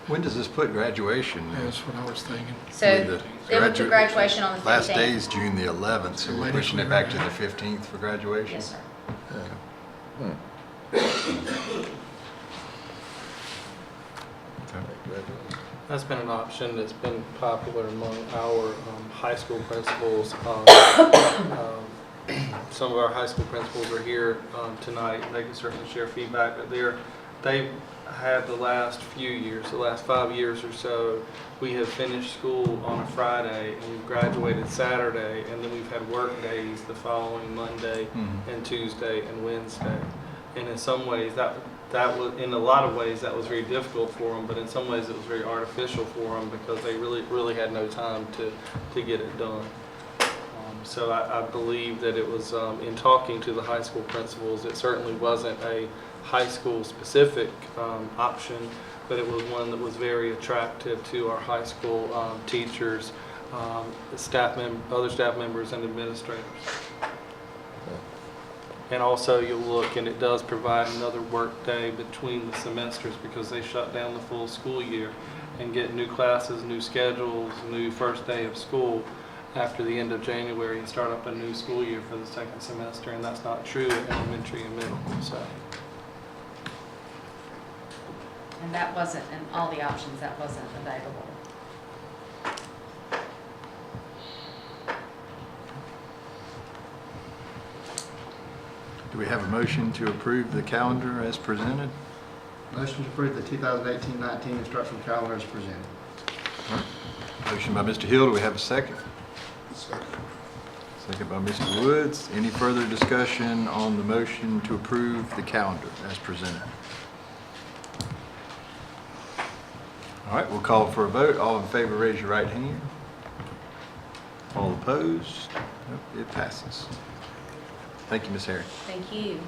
When does this put graduation? That's what I was thinking. So they would put graduation on the 15th. Last day is June the 11th, so we're pushing it back to the 15th for graduation? Yes, sir. That's been an option that's been popular among our high school principals. Some of our high school principals are here tonight. They can certainly share feedback, but they've had the last few years, the last 5 years or so, we have finished school on a Friday and we've graduated Saturday, and then we've had work days the following Monday and Tuesday and Wednesday. And in some ways, that was, in a lot of ways, that was very difficult for them, but in some ways it was very artificial for them because they really had no time to get it done. So I believe that it was, in talking to the high school principals, it certainly wasn't a high school specific option, but it was one that was very attractive to our high school teachers, other staff members and administrators. And also you'll look, and it does provide another work day between the semesters because they shut down the full school year and get new classes, new schedules, new first day of school after the end of January and start up a new school year for the second semester, and that's not true at elementary and middle. So. And that wasn't, in all the options, that wasn't available. Do we have a motion to approve the calendar as presented? Motion to approve the 2018-19 instructional calendar as presented. Motion by Mr. Hill. Do we have a second? Second by Mr. Woods. Any further discussion on the motion to approve the calendar as presented? All right, we'll call for a vote. All in favor, raise your right hand. All opposed? Nope, it passes. Thank you, Ms. Harry. Thank you.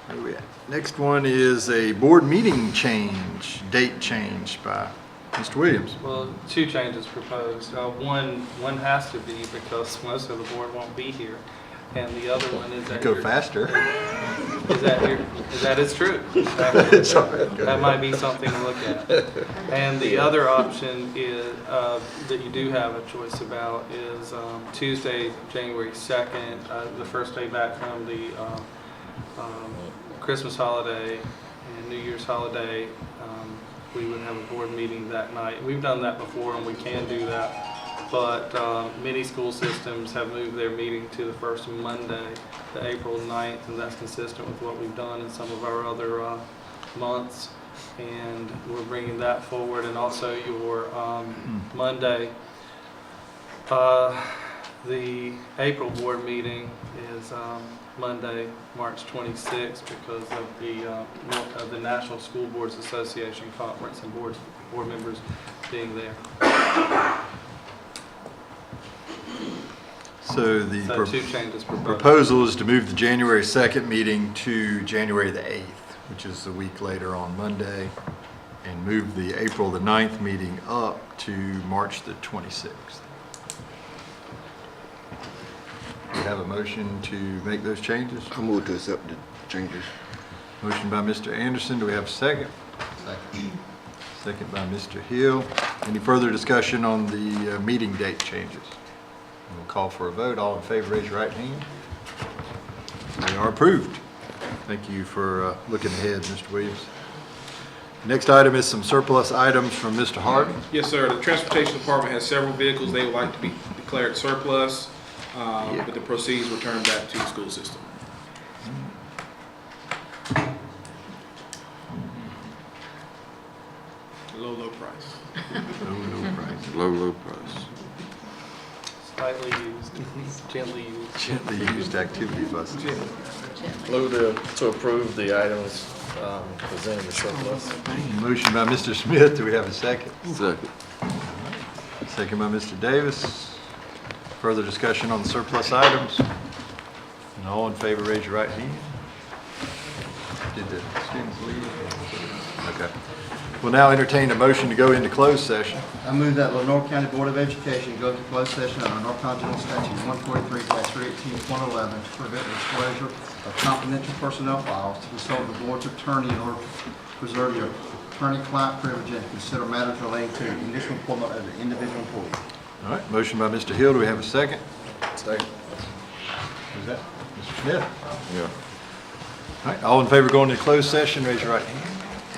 Where are we at? Next one is a board meeting change, date change by Mr. Williams. Well, 2 changes proposed. One has to be because most of the board won't be here, and the other one is that Go faster. That is true. That might be something to look at. And the other option is, that you do have a choice about is Tuesday, January 2nd, the first day back from the Christmas holiday and New Year's holiday. We would have a board meeting that night. We've done that before and we can do that. But many school systems have moved their meeting to the first Monday, the April 9th, and that's consistent with what we've done in some of our other months. And we're bringing that forward. And also your Monday, the April board meeting is Monday, March 26th, because of the National School Boards Association Conference and board members being there. So the So two changes proposed. proposal is to move the January 2nd meeting to January the 8th, which is a week later on Monday, and move the April the 9th meeting up to March the 26th. We have a motion to make those changes? I move to accept the changes. Motion by Mr. Anderson. Do we have a second? Second. Second by Mr. Hill. Any further discussion on the meeting date changes? We'll call for a vote. All in favor, raise your right hand. They are approved. Thank you for looking ahead, Mr. Williams. Next item is some surplus items from Mr. Harden. Yes, sir. The Transportation Department has several vehicles they would like to be declared surplus, but the proceeds returned back to the school system. Low price. Low price. Low price. Slightly used, gently used. Gently used activity buses. Move to approve the items presented as surplus. Motion by Mr. Smith. Do we have a second? Second. Second by Mr. Davis. Further discussion on the surplus items? And all in favor, raise your right hand. Did the students leave? Okay. We'll now entertain a motion to go into closed session. I move that Lenore County Board of Education go to closed session under North Carolina General Statute 143-318.11 to prevent the disclosure of confidential personnel files, to consult with the board's attorney in order to preserve the attorney-client privilege and to consider matters relating to initial employment of an individual employee. All right, motion by Mr. Hill. Do we have a second? Second. Who's that? Mr. Smith? Yeah. All right, all in favor of going into closed session, raise your right hand.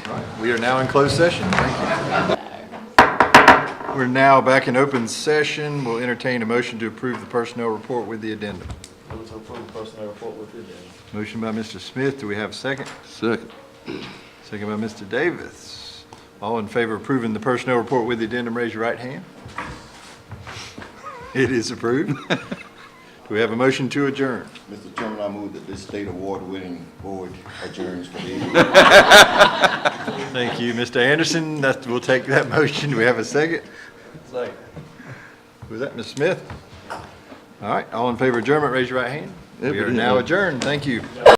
All right, we are now in closed session. Thank you. We're now back in open session. We'll entertain a motion to approve the personnel report with the addendum. Move to approve the personnel report with the addendum. Motion by Mr. Smith. Do we have a second? Second. Second by Mr. Davis. All in favor of approving the personnel report with the addendum, raise your right hand. It is approved. Do we have a motion to adjourn? Mr. Chairman, I move that this state award-winning board adjourns for the evening. Thank you, Mr. Anderson. We'll take that motion. Do we have a second? Second. Was that Ms. Smith? All right, all in favor of adjournment, raise your right hand. We are now adjourned. Thank you.